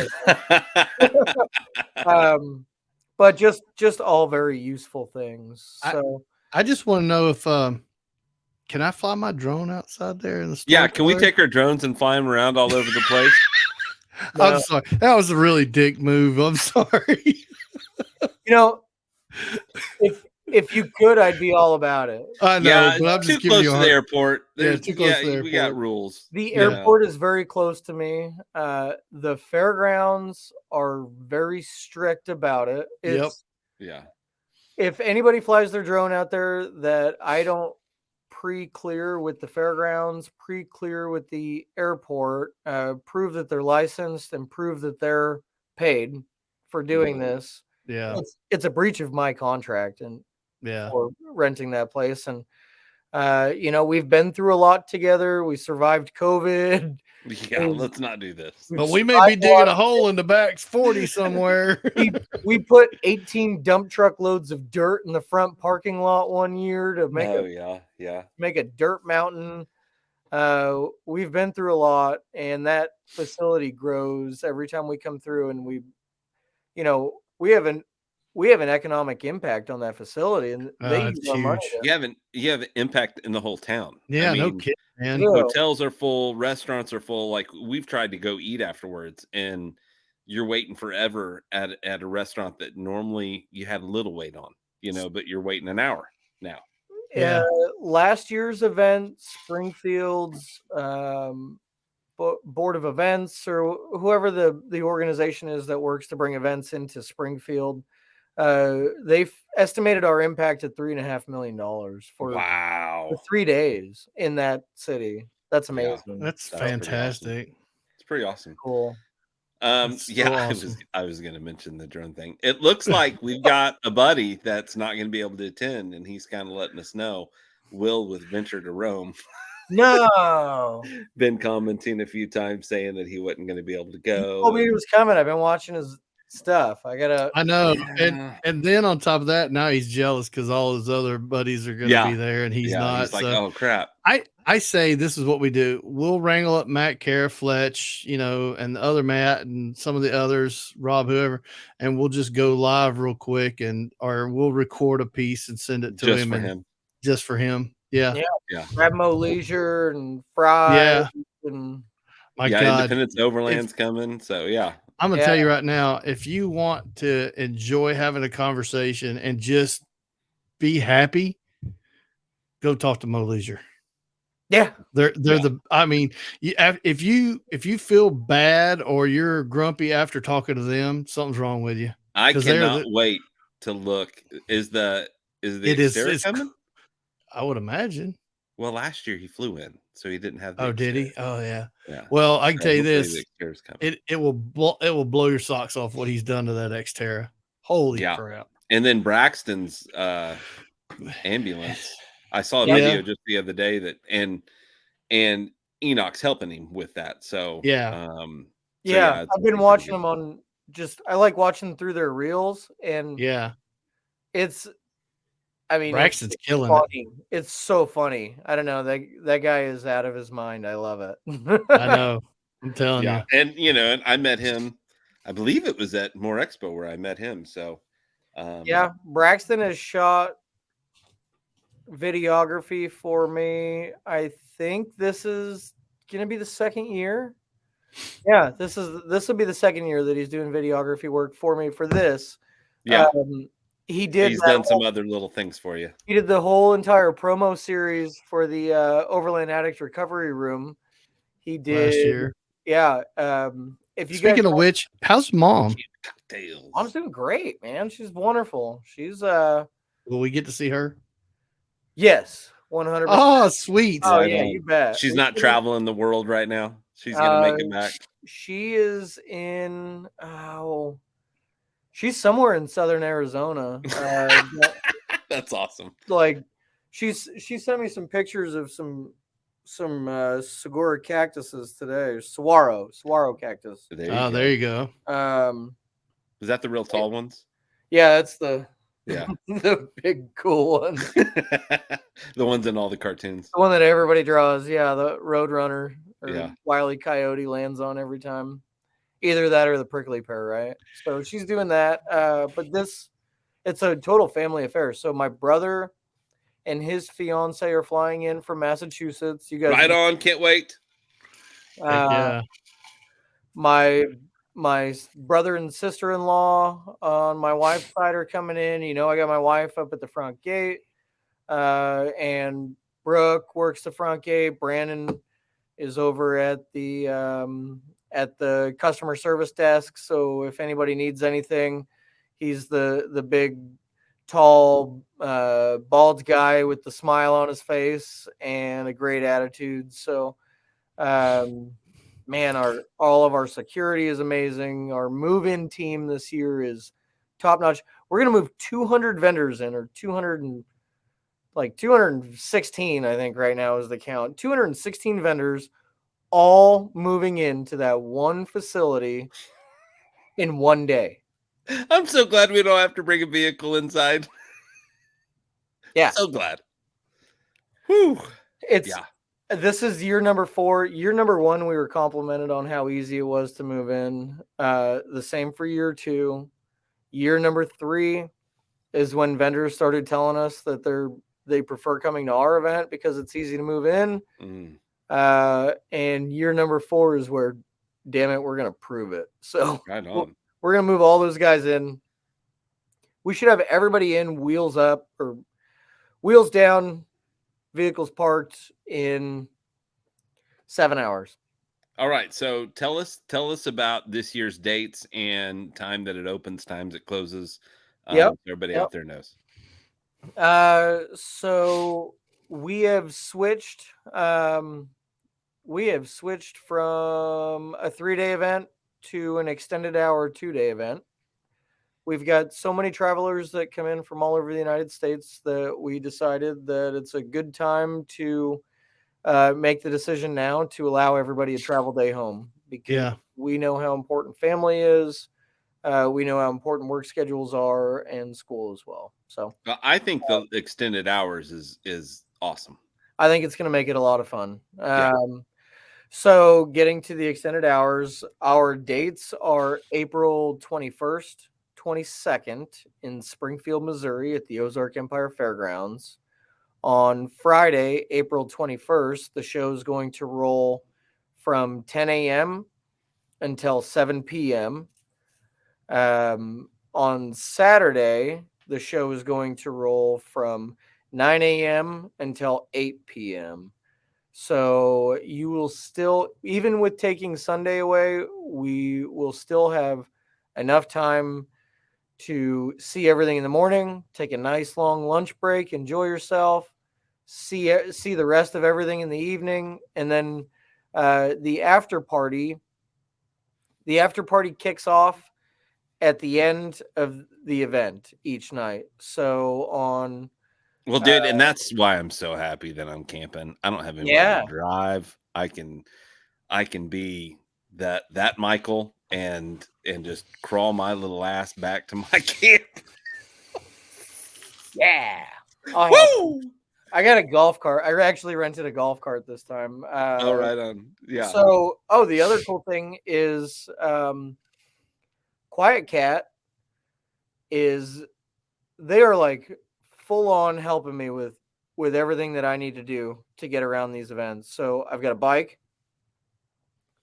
But just all very useful things. So I just want to know if can I fly my drone outside there in the store? Yeah, can we take our drones and fly them around all over the place? I'm sorry. That was a really dick move. I'm sorry. If you could, I'd be all about it. I know, but I'm too just giving close you to a the airport. Yeah, too close to the We got airport. rules. The airport is very close to me. The fairgrounds are very strict about it. Yep. Yeah. If anybody flies their drone out there that I don't pre-clear with the fairgrounds, pre-clear with the airport, prove that they're licensed and prove that they're paid for doing this. Yeah. It's a breach of my contract and for renting that place. And we've been through a lot together. We survived COVID. Yeah, let's not do this. But we may be digging a hole in the back 40 somewhere. we put 18 dump truck loads of dirt in the front parking lot one year to make make a dirt mountain. We've been through a lot, and that facility grows every time we come through, and we have an economic impact on that facility, and they use our money. You have an impact in the whole town. Yeah, no kidding, man. Hotels are full, restaurants are full. Like, we've tried to go eat afterwards, and you're waiting forever at a restaurant that normally you had a little wait on, but you're waiting an hour now. Yeah. Last year's event, Springfield's board of events, or whoever the organization is that works to bring events into Springfield, they've estimated our impact at $3.5 million for 3 days in that city. That's amazing. Yeah, that's fantastic. It's pretty awesome. Cool. Awesome. I was going to mention the drone thing. It looks like we've got a buddy that's not going to be able to attend, and he's kind of letting us know. Will with Venture to Rome. No. Been commenting a few times saying that he wasn't going to be able to go. He told me he was coming. I've been watching his stuff. I know. And then on top of that, now he's jealous because all his other buddies are going to be there and he's not. He's like, oh crap. I say this is what we do. We'll wrangle up Matt Carafletch, and the other Matt and some of the others, Rob, whoever, and we'll just go live real quick or we'll record a piece and send it to him. Just for him. Yeah. Grab Mo Leisure and Fry. Yeah. And my God. Independence Overland's coming. So I'm going to tell you right now, if you want to enjoy having a conversation and just be happy, go talk to Mo Leisure. Yeah. They're if you feel bad or you're grumpy after talking to them, something's wrong with you. I cannot wait to look. Is the Xterra coming? I would imagine. Well, last year he flew in, so he didn't have. Did he? Oh, yeah. Well, I can tell you this: it will blow your socks off what he's done to that Xterra. Holy crap! And then Braxton's ambulance. I saw a video just the other day that and Enoch's helping him with that. So I've been watching them on. I like watching through their reels, and I mean, Braxton's it's killing it. funny. It's so funny. I don't know. That guy is out of his mind. I love it. I know. I'm telling Yeah, you. and and I met him. I believe it was at MOORE Expo where I met him. So, Yeah, Braxton has shot videography for me. I think this is gonna be the second year. Yeah, this will be the second year that he's doing videography work for me for this. yeah, He did he's that done some other little things for you. He did the whole entire promo series for the Overland Addict Recovery Room. He Last did, year. yeah. If you guys, Speaking of which, how's mom? Cocktails. Mom's doing great, man. She's wonderful. She's Will we get to see her? yes, 100%. Oh, sweet. Oh Right yeah, on. you bet. She's not traveling the world right now. She's gonna make it back. She is in she's somewhere in southern Arizona. That's awesome. Like she sent me some pictures of some saguaro cactuses today. Saguaro cactus. There you go. Is that the real tall ones? Yeah, that's the Yeah. the big cool ones. The ones in all the cartoons. The one that everybody draws. Yeah, the Roadrunner or Yeah. Wile E. Coyote lands on every time. Either that or the prickly pear, right? So she's doing that. But it's a total family affair. So my brother and his fiance are flying in from Massachusetts. You guys, Right on. Can't wait. Heck yeah. My brother and sister-in-law on my wife's side are coming in. I got my wife up at the front gate, and Brooke works the front gate. Brandon is over at the customer service desk. So if anybody needs anything, he's the big, tall, bald guy with the smile on his face and a great attitude. So, man, all of our security is amazing. Our move-in team this year is top notch. We're gonna move 200 vendors in, or 216, I think right now is the count. 216 vendors, all moving into that one facility in one day. I'm so glad we don't have to bring a vehicle inside. Yeah, So glad. Whew. This is year number 4. Year number 1, we were complimented on how easy it was to move in. The same for year 2. Year number 3 is when vendors started telling us that they prefer coming to our event because it's easy to move in. And year number 4 is where, damn it, we're gonna prove it. So Right on. we're gonna move all those guys in. We should have everybody in, wheels up or wheels down, vehicles parked in 7 hours. All right. So tell us about this year's dates and time that it opens, times it closes. Yep. So everybody out there knows. So we have switched. We have switched from a 3-day event to an extended hour 2-day event. We've got so many travelers that come in from all over the United States that we decided that it's a good time to make the decision now to allow everybody a travel day home, because we know how important family is. We know how important work schedules are, and school as well. So I think the extended hours is awesome. I think it's going to make it a lot of fun. So getting to the extended hours, our dates are April 21st, 22nd in Springfield, Missouri at the Ozark Empire Fairgrounds. On Friday, April 21st, the show is going to roll from 10 a.m. until 7 p.m. On Saturday, the show is going to roll from 9 a.m. until 8 p.m. So you will still, even with taking Sunday away, we will still have enough time to see everything in the morning, take a nice long lunch break, enjoy yourself, see the rest of everything in the evening, and then the after party kicks off at the end of the event each night. So on Well, dude, and that's why I'm so happy that I'm camping. I don't have anywhere to drive. I can be that Michael and just crawl my little ass back to my camp. Yeah. Woo! I got a golf cart. I actually rented a golf cart this time. Oh, right on. Yeah. So, the other cool thing is, Quiet Cat is they are like full on helping me with everything that I need to do to get around these events. So I've got a bike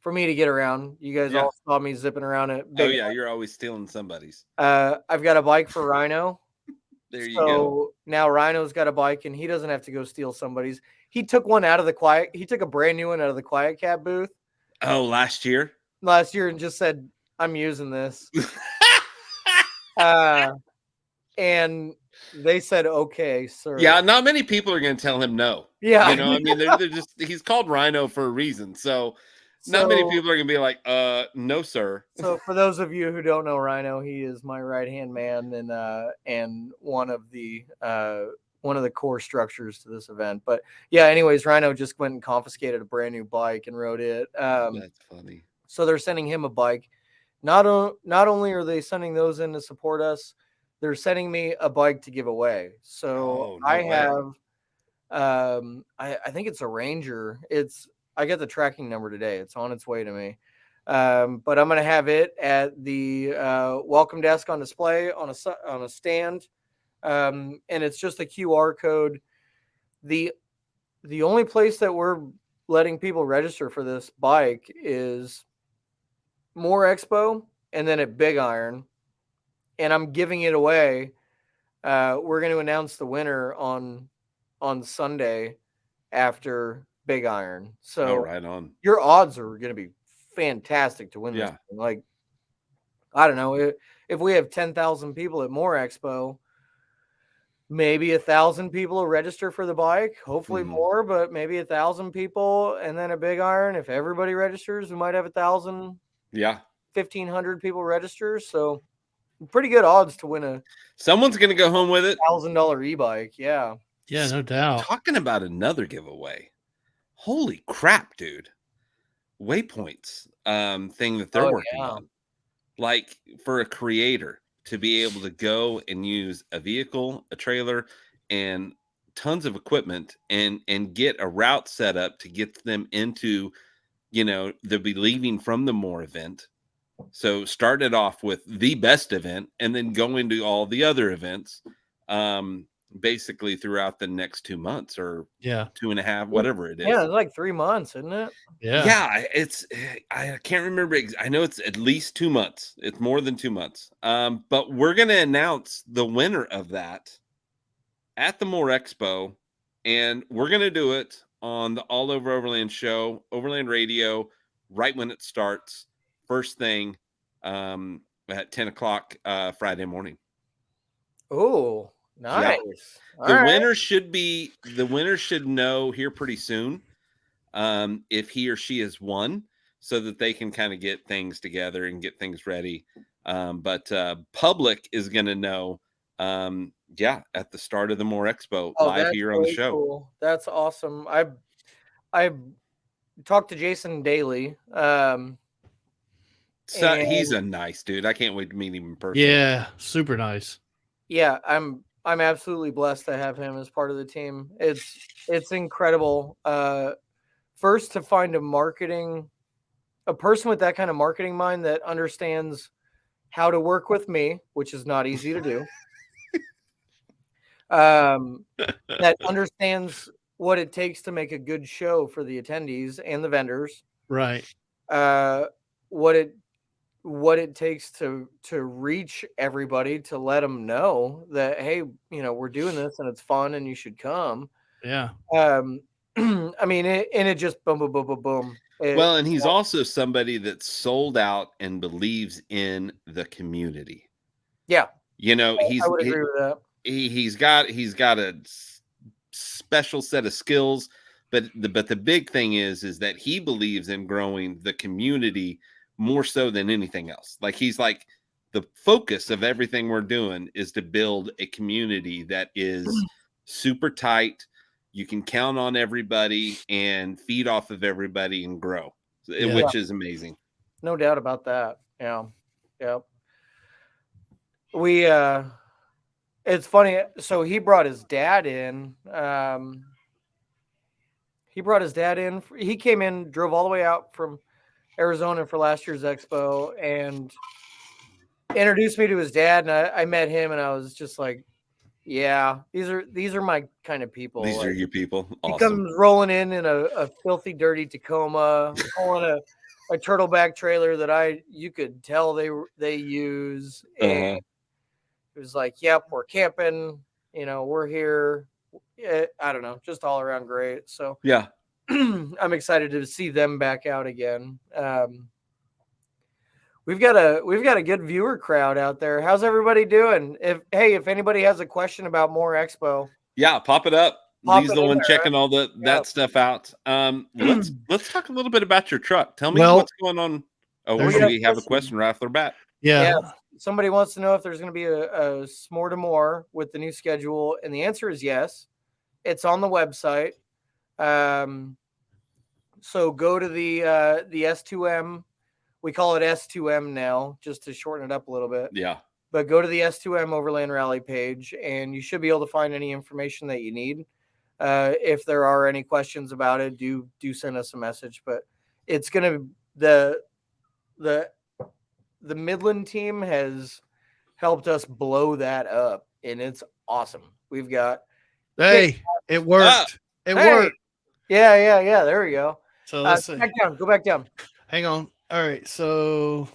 for me to get around. You guys Yeah. all saw me zipping around it. Oh, yeah. You're always stealing somebody's. I've got a bike for Rhino. There you go. So now Rhino's got a bike and he doesn't have to go steal somebody's. He took one out of the quiet. He took a brand new one out of the Quiet Cat booth Oh, last year? last year and just said, "I'm using this." And they said, "Okay, sir." Yeah, not many people are going to tell him no. Yeah. You know, I mean, they're just, he's called Rhino for a reason. So not many people are going to be like, no, sir. So for those of you who don't know Rhino, he is my right-hand man and one of the core structures to this event. But yeah, anyways, Rhino just went and confiscated a brand new bike and rode it. That's funny. So they're sending him a bike. Not only are they sending those in to support us, they're sending me a bike to give away. So No I way. have, I think it's a Ranger. I got the tracking number today. It's on its way to me. But I'm going to have it at the welcome desk on display on a stand. And it's just a QR code. The only place that we're letting people register for this bike is MOORE Expo and then at Big Iron. And I'm giving it away. We're going to announce the winner on Sunday after Big Iron. So right on. Your odds are going to be fantastic to win this thing. Like, I don't know, if we have 10,000 people at MOORE Expo, maybe 1,000 people will register for the bike, hopefully more, but maybe 1,000 people. And then a Big Iron, if everybody registers, we might have 1,000, 1,500 people register. So pretty good odds to win someone's going to go home with it. $1,000 e-bike. Yeah. Yeah, no doubt. Talking about another giveaway. Holy crap, dude. Waypoints thing that they're working on. Like, for a creator to be able to go and use a vehicle, a trailer, and tons of equipment and get a route set up to get them into, they'll be leaving from the MOORE event. So start it off with the best event and then go into all the other events, basically throughout the next 2 months or 2.5, whatever it is. Yeah, it's like 3 months, isn't it? Yeah, I can't remember. I know it's at least 2 months. It's more than 2 months. But we're going to announce the winner of that at the MOORE Expo, and we're going to do it on the All Over Overland show, Overland Radio, right when it starts. First thing at 10 o'clock Friday morning. Oh, nice. Yeah. The winner should know here pretty soon if he or she has won, so that they can kind of get things together and get things ready. But public is going to know at the start of the MOORE Expo live here on the show. Cool. That's awesome. I talked to Jason daily. So he's a nice dude. I can't wait to meet him in person. Yeah, super nice. Yeah, I'm absolutely blessed to have him as part of the team. It's incredible. First, to find a person with that kind of marketing mind that understands how to work with me, which is not easy to do. That understands what it takes to make a good show for the attendees and the vendors. Right. What it takes to reach everybody, to let them know that, hey, we're doing this and it's fun and you should come. Yeah. I mean, it just boom, boom, boom, boom, boom. Well, and he's also somebody that's sold out and believes in the community. Yeah. I would agree with that. He's got a special set of skills, but the big thing is that he believes in growing the community more so than anything else. Like, he's like, the focus of everything we're doing is to build a community that is super tight. You can count on everybody and feed off of everybody and grow, which is amazing. No doubt about that. Yeah. We It's funny. So he brought his dad in. He came in, drove all the way out from Arizona for last year's expo, and introduced me to his dad. And I met him, and I was just like, "Yeah, these are my kind of people." These Like, are you people. he Awesome. comes rolling in a filthy, dirty Tacoma, pulling a turtleback trailer that you could tell they use, and Uh-huh. it was like, "Yep, we're camping. We're here." I don't know, just all around great. So Yeah. I'm excited to see them back out again. We've got a good viewer crowd out there. How's everybody doing? If anybody has a question about MOORE Expo, Yeah, pop it up. pop Lee's it the in one there. checking all that Yep. stuff out. Let's talk a little bit about your truck. Tell me Well, what's going on. Oh, or there's do a- we have a question right off the bat? Yeah. Somebody wants to know if there's going to be a S'more to More with the new schedule, and the answer is yes. It's on the website. So go to the S2M. We call it S2M now, just to shorten it up a little bit. Yeah. But go to the S2M Overland Rally page, and you should be able to find any information that you need. If there are any questions about it, do send us a message. But it's gonna the Midland team has helped us blow that up, and it's awesome. We've got Hey, it worked. It Hey! worked. Yeah. There we go. So let's see. Back down. Go back down. Hang on. All right. So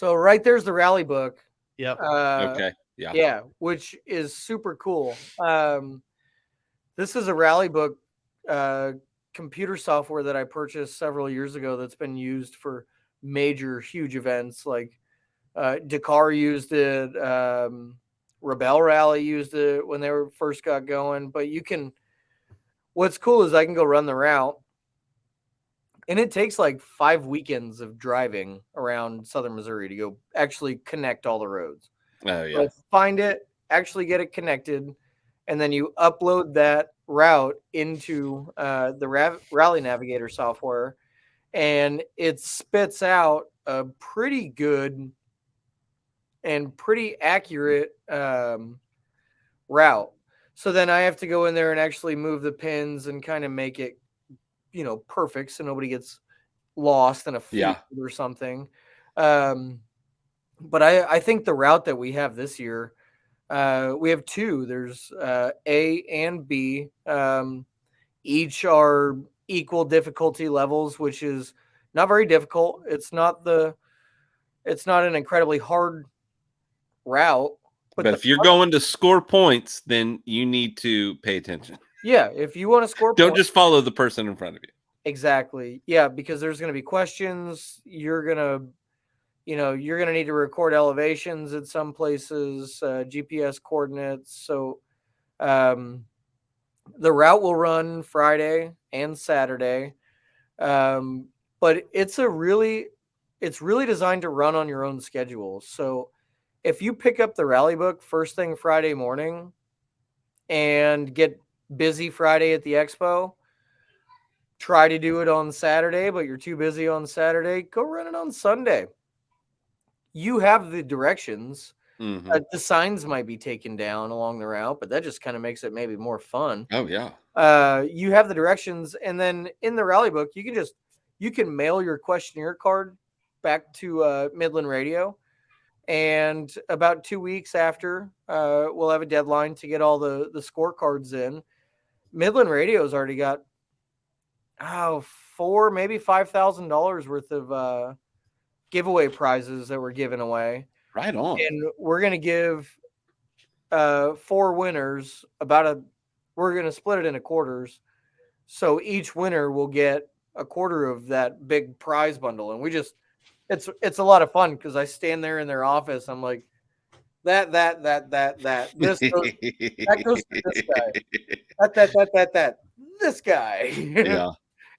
right there's the rally book. yep. Okay. Yeah. Yeah, which is super cool. This is a rally book computer software that I purchased several years ago that's been used for major, huge events like Dakar used it, Rebel Rally used it when they first got going. But what's cool is I can go run the route, and it takes like 5 weekends of driving around southern Missouri to go actually connect all the roads. Oh yeah. So find it, actually get it connected, and then you upload that route into the Rally Navigator software, and it spits out a pretty good and pretty accurate route. So then I have to go in there and actually move the pins and kind of make it, perfect so nobody gets lost in a field or something. But I think the route that we have this year, we have two. There's A and B. Each are equal difficulty levels, which is not very difficult. It's not an incredibly hard route. But if you're going to score points, then you need to pay attention. Yeah, if you want to score Don't just follow the person in front of you. Exactly. Yeah, because there's going to be questions. You're going to need to record elevations at some places, GPS coordinates. So the route will run Friday and Saturday. But it's really designed to run on your own schedule. So if you pick up the rally book first thing Friday morning and get busy Friday at the expo, try to do it on Saturday, but you're too busy on Saturday, go run it on Sunday. You have the directions. Mm-hmm. The signs might be taken down along the route, but that just kind of makes it maybe more fun. Oh yeah. You have the directions, and then in the rally book, you can mail your questionnaire card back to Midland Radio, and about 2 weeks after, we'll have a deadline to get all the scorecards in. Midland Radio's already got $4,000, maybe $5,000 worth of giveaway prizes that we're giving away. Right on. And we're going to give 4 winners we're going to split it into quarters. So each winner will get a quarter of that big prize bundle. And it's a lot of fun because I stand there in their office. I'm like, that. This goes, that goes to this guy. This guy. Yeah.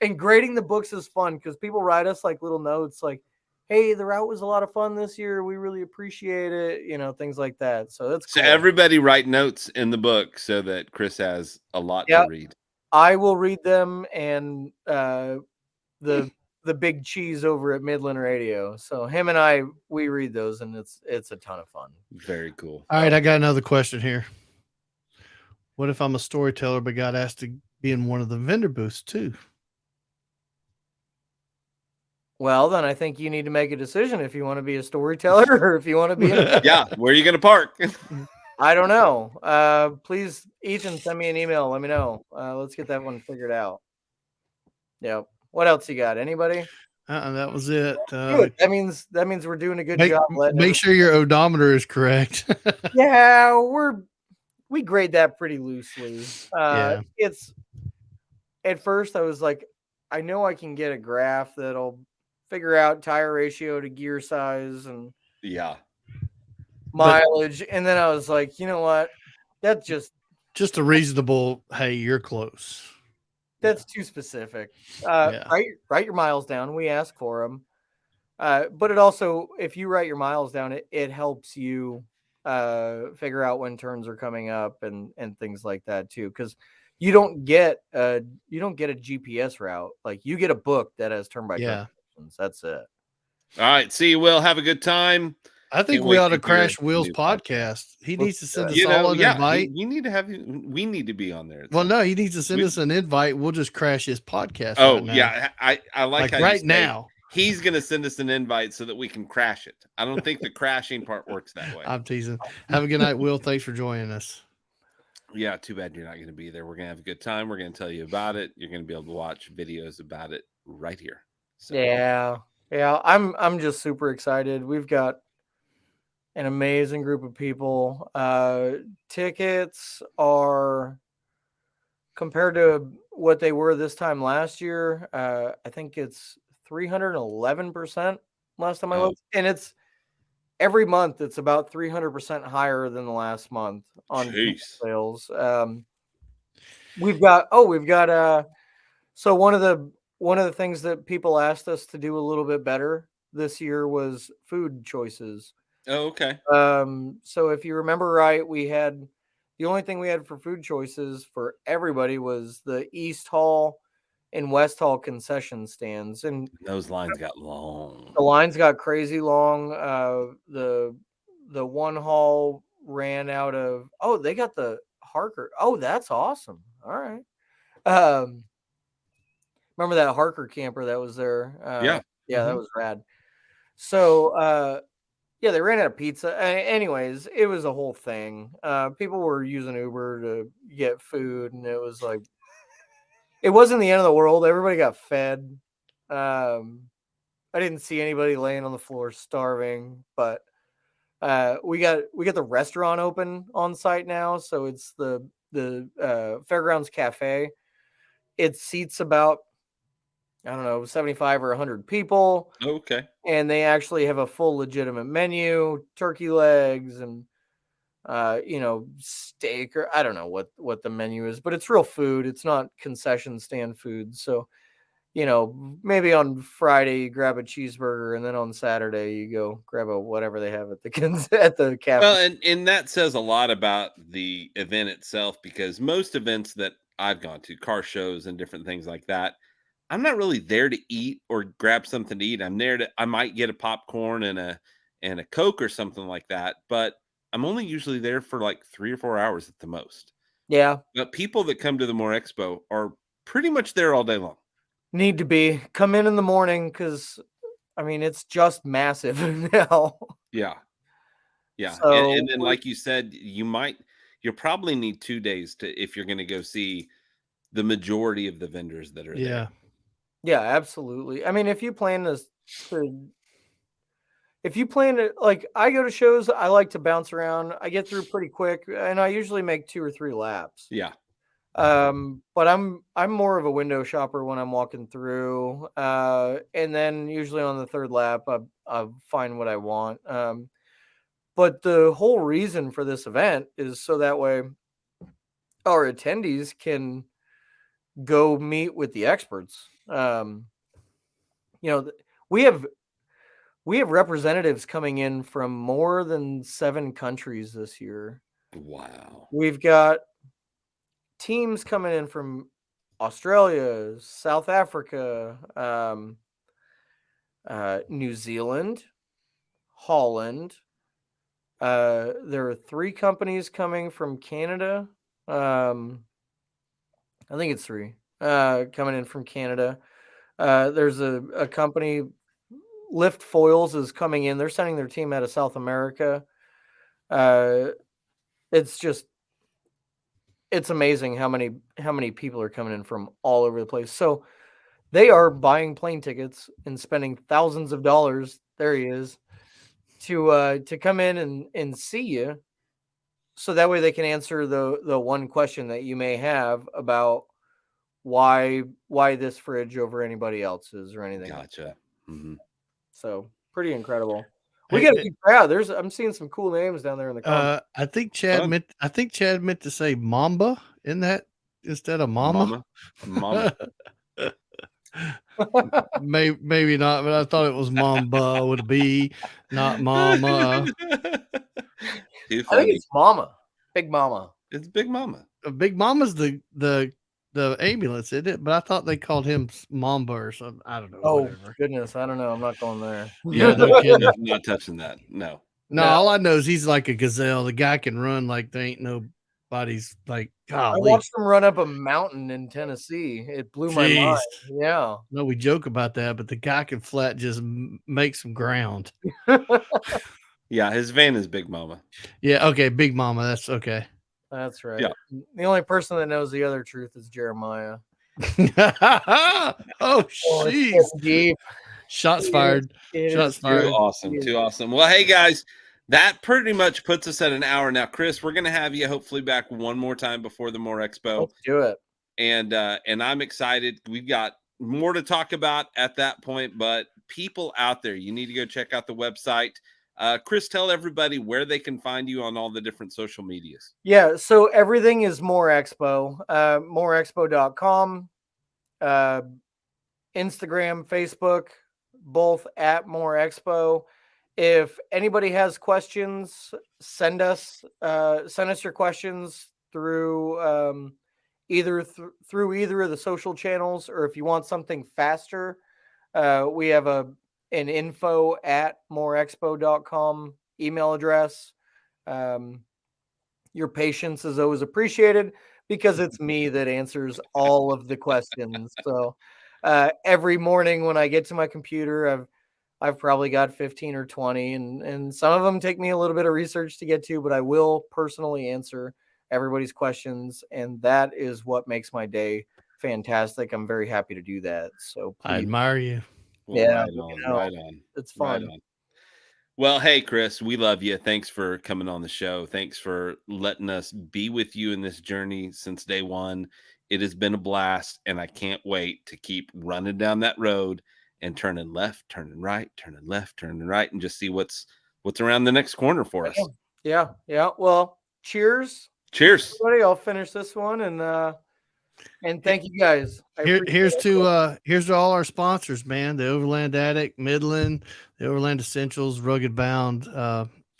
And grading the books is fun because people write us like little notes like, hey, the route was a lot of fun this year. We really appreciate it. Things like that. So that's cool. So everybody write notes in the book so that Chris has a lot to read. I will read them, and the the big cheese over at Midland Radio. So him and I, we read those, and it's a ton of fun. Very cool. All right, I got another question here. What if I'm a storyteller but got asked to be in one of the vendor booths too? Well, then I think you need to make a decision if you want to be a storyteller or if you want to be. Yeah, where are you going to park? I don't know. Please, Ethan, send me an email. Let me know. Let's get that one figured out. Yep. What else you got? Anybody? That was it. Good. That means we're doing a good job. Make sure your odometer is correct. Yeah, we grade that pretty loosely. Yeah. It's at first I was like, I know I can get a graph that'll figure out tire ratio to gear size and Yeah. mileage, and then I was like, you know what? That's just a reasonable. Hey, you're close. That's too specific. Yeah. Write your miles down. We ask for them. But it also, if you write your miles down, it helps you figure out when turns are coming up and things like that too. Because you don't get a GPS route. Like you get a book that has turn by turn directions. That's it. All right. See you, Will. Have a good time. I think Can't we wait ought to to crash hear Will's the new podcast. He needs to send us You all know, an yeah, invite. you need to have. We need to be on there. Well, no, he needs to send us an invite. We'll just crash his podcast. Oh right now. yeah, I like how right you say now. He's going to send us an invite so that we can crash it. I don't think the crashing part works that way. I'm teasing. Have a good night, Will. Thanks for joining us. Yeah, too bad you're not going to be there. We're going to have a good time. We're going to tell you about it. You're going to be able to watch videos about it right here. So. Yeah. I'm just super excited. We've got an amazing group of people. Tickets are compared to what they were this time last year. I think it's 311% last time I looked, and it's every month. It's about 300% higher than the last month on sales. We've got so one of the things that people asked us to do a little bit better this year was food choices. Oh, okay. So if you remember right, the only thing we had for food choices for everybody was the East Hall and West Hall concession stands, and those lines got long. The lines got crazy long. The one hall ran out of. Oh, they got the Harker. Oh, that's awesome. All right. Remember that Harker camper that was there? That was rad. So, yeah, they ran out of pizza. Anyways, it was a whole thing. People were using Uber to get food, and it was like, it wasn't the end of the world. Everybody got fed. I didn't see anybody laying on the floor starving, but we got the restaurant open on site now. So it's the Fairgrounds Cafe. It seats about, I don't know, 75 or 100 people. Okay. And they actually have a full legitimate menu, turkey legs and, steak, or I don't know what the menu is, but it's real food. It's not concession stand food. So, maybe on Friday you grab a cheeseburger, and then on Saturday you go grab a whatever they have at the cafe. Well, and that says a lot about the event itself, because most events that I've gone to, car shows and different things like that, I'm not really there to eat or grab something to eat. I might get a popcorn and a Coke or something like that, but I'm only usually there for like 3 or 4 hours at the most. Yeah. But people that come to the MOORE Expo are pretty much there all day long. Need to be. Come in the morning, because I mean it's just massive now. Yeah. Yeah. So, and then like you said, you'll probably need 2 days if you're going to go see the majority of the vendors that are there. Yeah, absolutely. I mean, if you plan to, like, I go to shows, I like to bounce around. I get through pretty quick, and I usually make 2 or 3 laps. Yeah. But I'm more of a window shopper when I'm walking through, and then usually on the 3rd lap, I find what I want. But the whole reason for this event is so that way our attendees can go meet with the experts. We have representatives coming in from more than 7 countries this year. Wow. We've got teams coming in from Australia, South Africa, New Zealand, Holland. There are 3 companies coming from Canada. I think it's 3 coming in from Canada. There's a company, Lift Foils, is coming in. They're sending their team out of South America. It's amazing how many people are coming in from all over the place. So they are buying plane tickets and spending thousands of dollars. There he is, to come in and see you, so that way they can answer the one question that you may have about why this fridge over anybody else's or anything. Gotcha. Mm-hmm. So pretty incredible. We got a big crowd. I'm seeing some cool names down there in the comments. I think Chad meant to say Mamba in that instead of Mama. Mama. Maybe not, but I thought it was Mamba with a B, not Mama. Too I think funny. it's Mama. Big Mama. It's Big Mama. Big Mama's the ambulance, isn't it? But I thought they called him Mamba or something. I don't know. Oh, whatever. goodness. I don't know. I'm not going there. Yeah, no kidding. Not touching that. No. All I know is he's like a gazelle. The guy can run like there ain't nobody's like, I golly. watched him run up a mountain in Tennessee. It blew my mind. Yeah. No, we joke about that, but the guy can flat just make some ground. Yeah, his van is Big Mama. Yeah, okay, Big Mama. That's okay. That's right. Yeah. The only person that knows the other truth is Jeremiah. Oh, jeez. Deep. Shots fired. Shots fired. Too awesome. Too awesome. Well, hey, guys, that pretty much puts us at an hour now. Chris, we're going to have you hopefully back one more time before the MOORE Expo. Let's do it. And I'm excited. We've got more to talk about at that point, but people out there, you need to go check out the website. Chris, tell everybody where they can find you on all the different social medias. Yeah, so everything is MOORE Expo. MooreExpo.com, Instagram, Facebook, both at MOORE Expo. If anybody has questions, send us your questions through either of the social channels, or if you want something faster, we have an info at mooreexpo.com email address. Your patience is always appreciated because it's me that answers all of the questions. So every morning when I get to my computer, I've probably got 15 or 20, and some of them take me a little bit of research to get to, but I will personally answer everybody's questions, and that is what makes my day fantastic. I'm very happy to do that. So please. I admire you. Well, yeah, right on. It's fun. Right on. Well, hey, Chris, we love you. Thanks for coming on the show. Thanks for letting us be with you in this journey since day one. It has been a blast, and I can't wait to keep running down that road and turning left, turning right, turning left, turning right, and just see what's around the next corner for us. Yeah. Well, cheers. Cheers. Everybody, I'll finish this one, and thank you guys. Here's to all our sponsors, man. The Overland Attic, Midland, the Overland Essentials, Rugged Bound.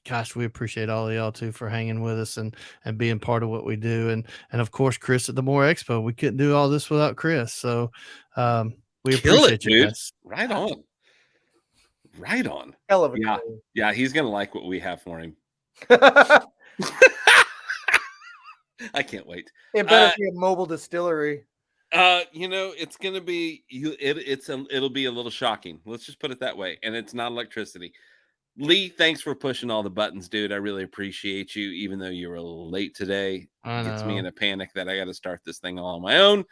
Gosh, we appreciate all of y'all too for hanging with us and being part of what we do. And of course, Chris at the MOORE Expo. We couldn't do all this without Chris. So we appreciate you guys. Right on. Right on. Hell of a yeah, he's gonna like what we have for him. I can't wait. It better be a mobile distillery. It's gonna be it'll be a little shocking. Let's just put it that way. And it's not electricity. Lee, thanks for pushing all the buttons, dude. I really appreciate you, even though you were a little late today. It gets me in a panic that I got to start this thing all on my own.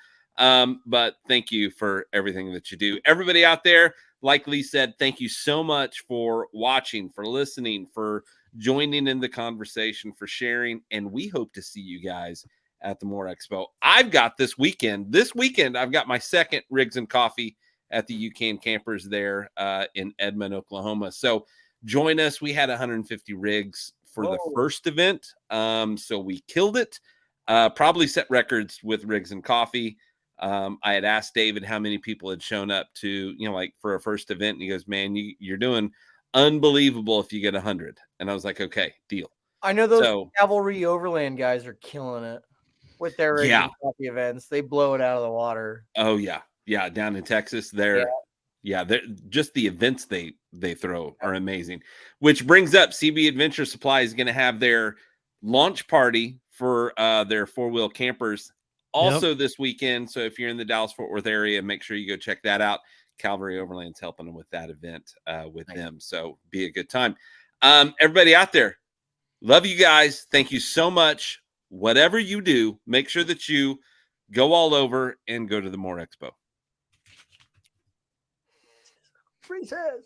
But thank you for everything that you do. Everybody out there, like Lee said, thank you so much for watching, for listening, for joining in the conversation, for sharing. And we hope to see you guys at the MOORE Expo. I've got this weekend, I've got my second Rigs and Coffee at the UCAN Campers there in Edmond, Oklahoma. So join us. We had 150 rigs for the first event. So we killed it. Probably set records with Rigs and Coffee. I had asked David how many people had shown up to, like for a first event. And he goes, man, you're doing unbelievable if you get 100. And I was like, okay, deal. I know those Cavalry Overland guys are killing it with their Rigs and Coffee events. They blow it out of the water. Oh, yeah. Yeah. Down in Texas, they're Yeah, just the events they throw are amazing. Which brings up CB Adventure Supply is going to have their launch party for their 4-wheel campers also this weekend. So if you're in the Dallas-Fort Worth area, make sure you go check that out. Calvary Overland's helping them with that event with them. So be a good time. Everybody out there, love you guys. Thank you so much. Whatever you do, make sure that you go all over and go to the MOORE Expo. Free says.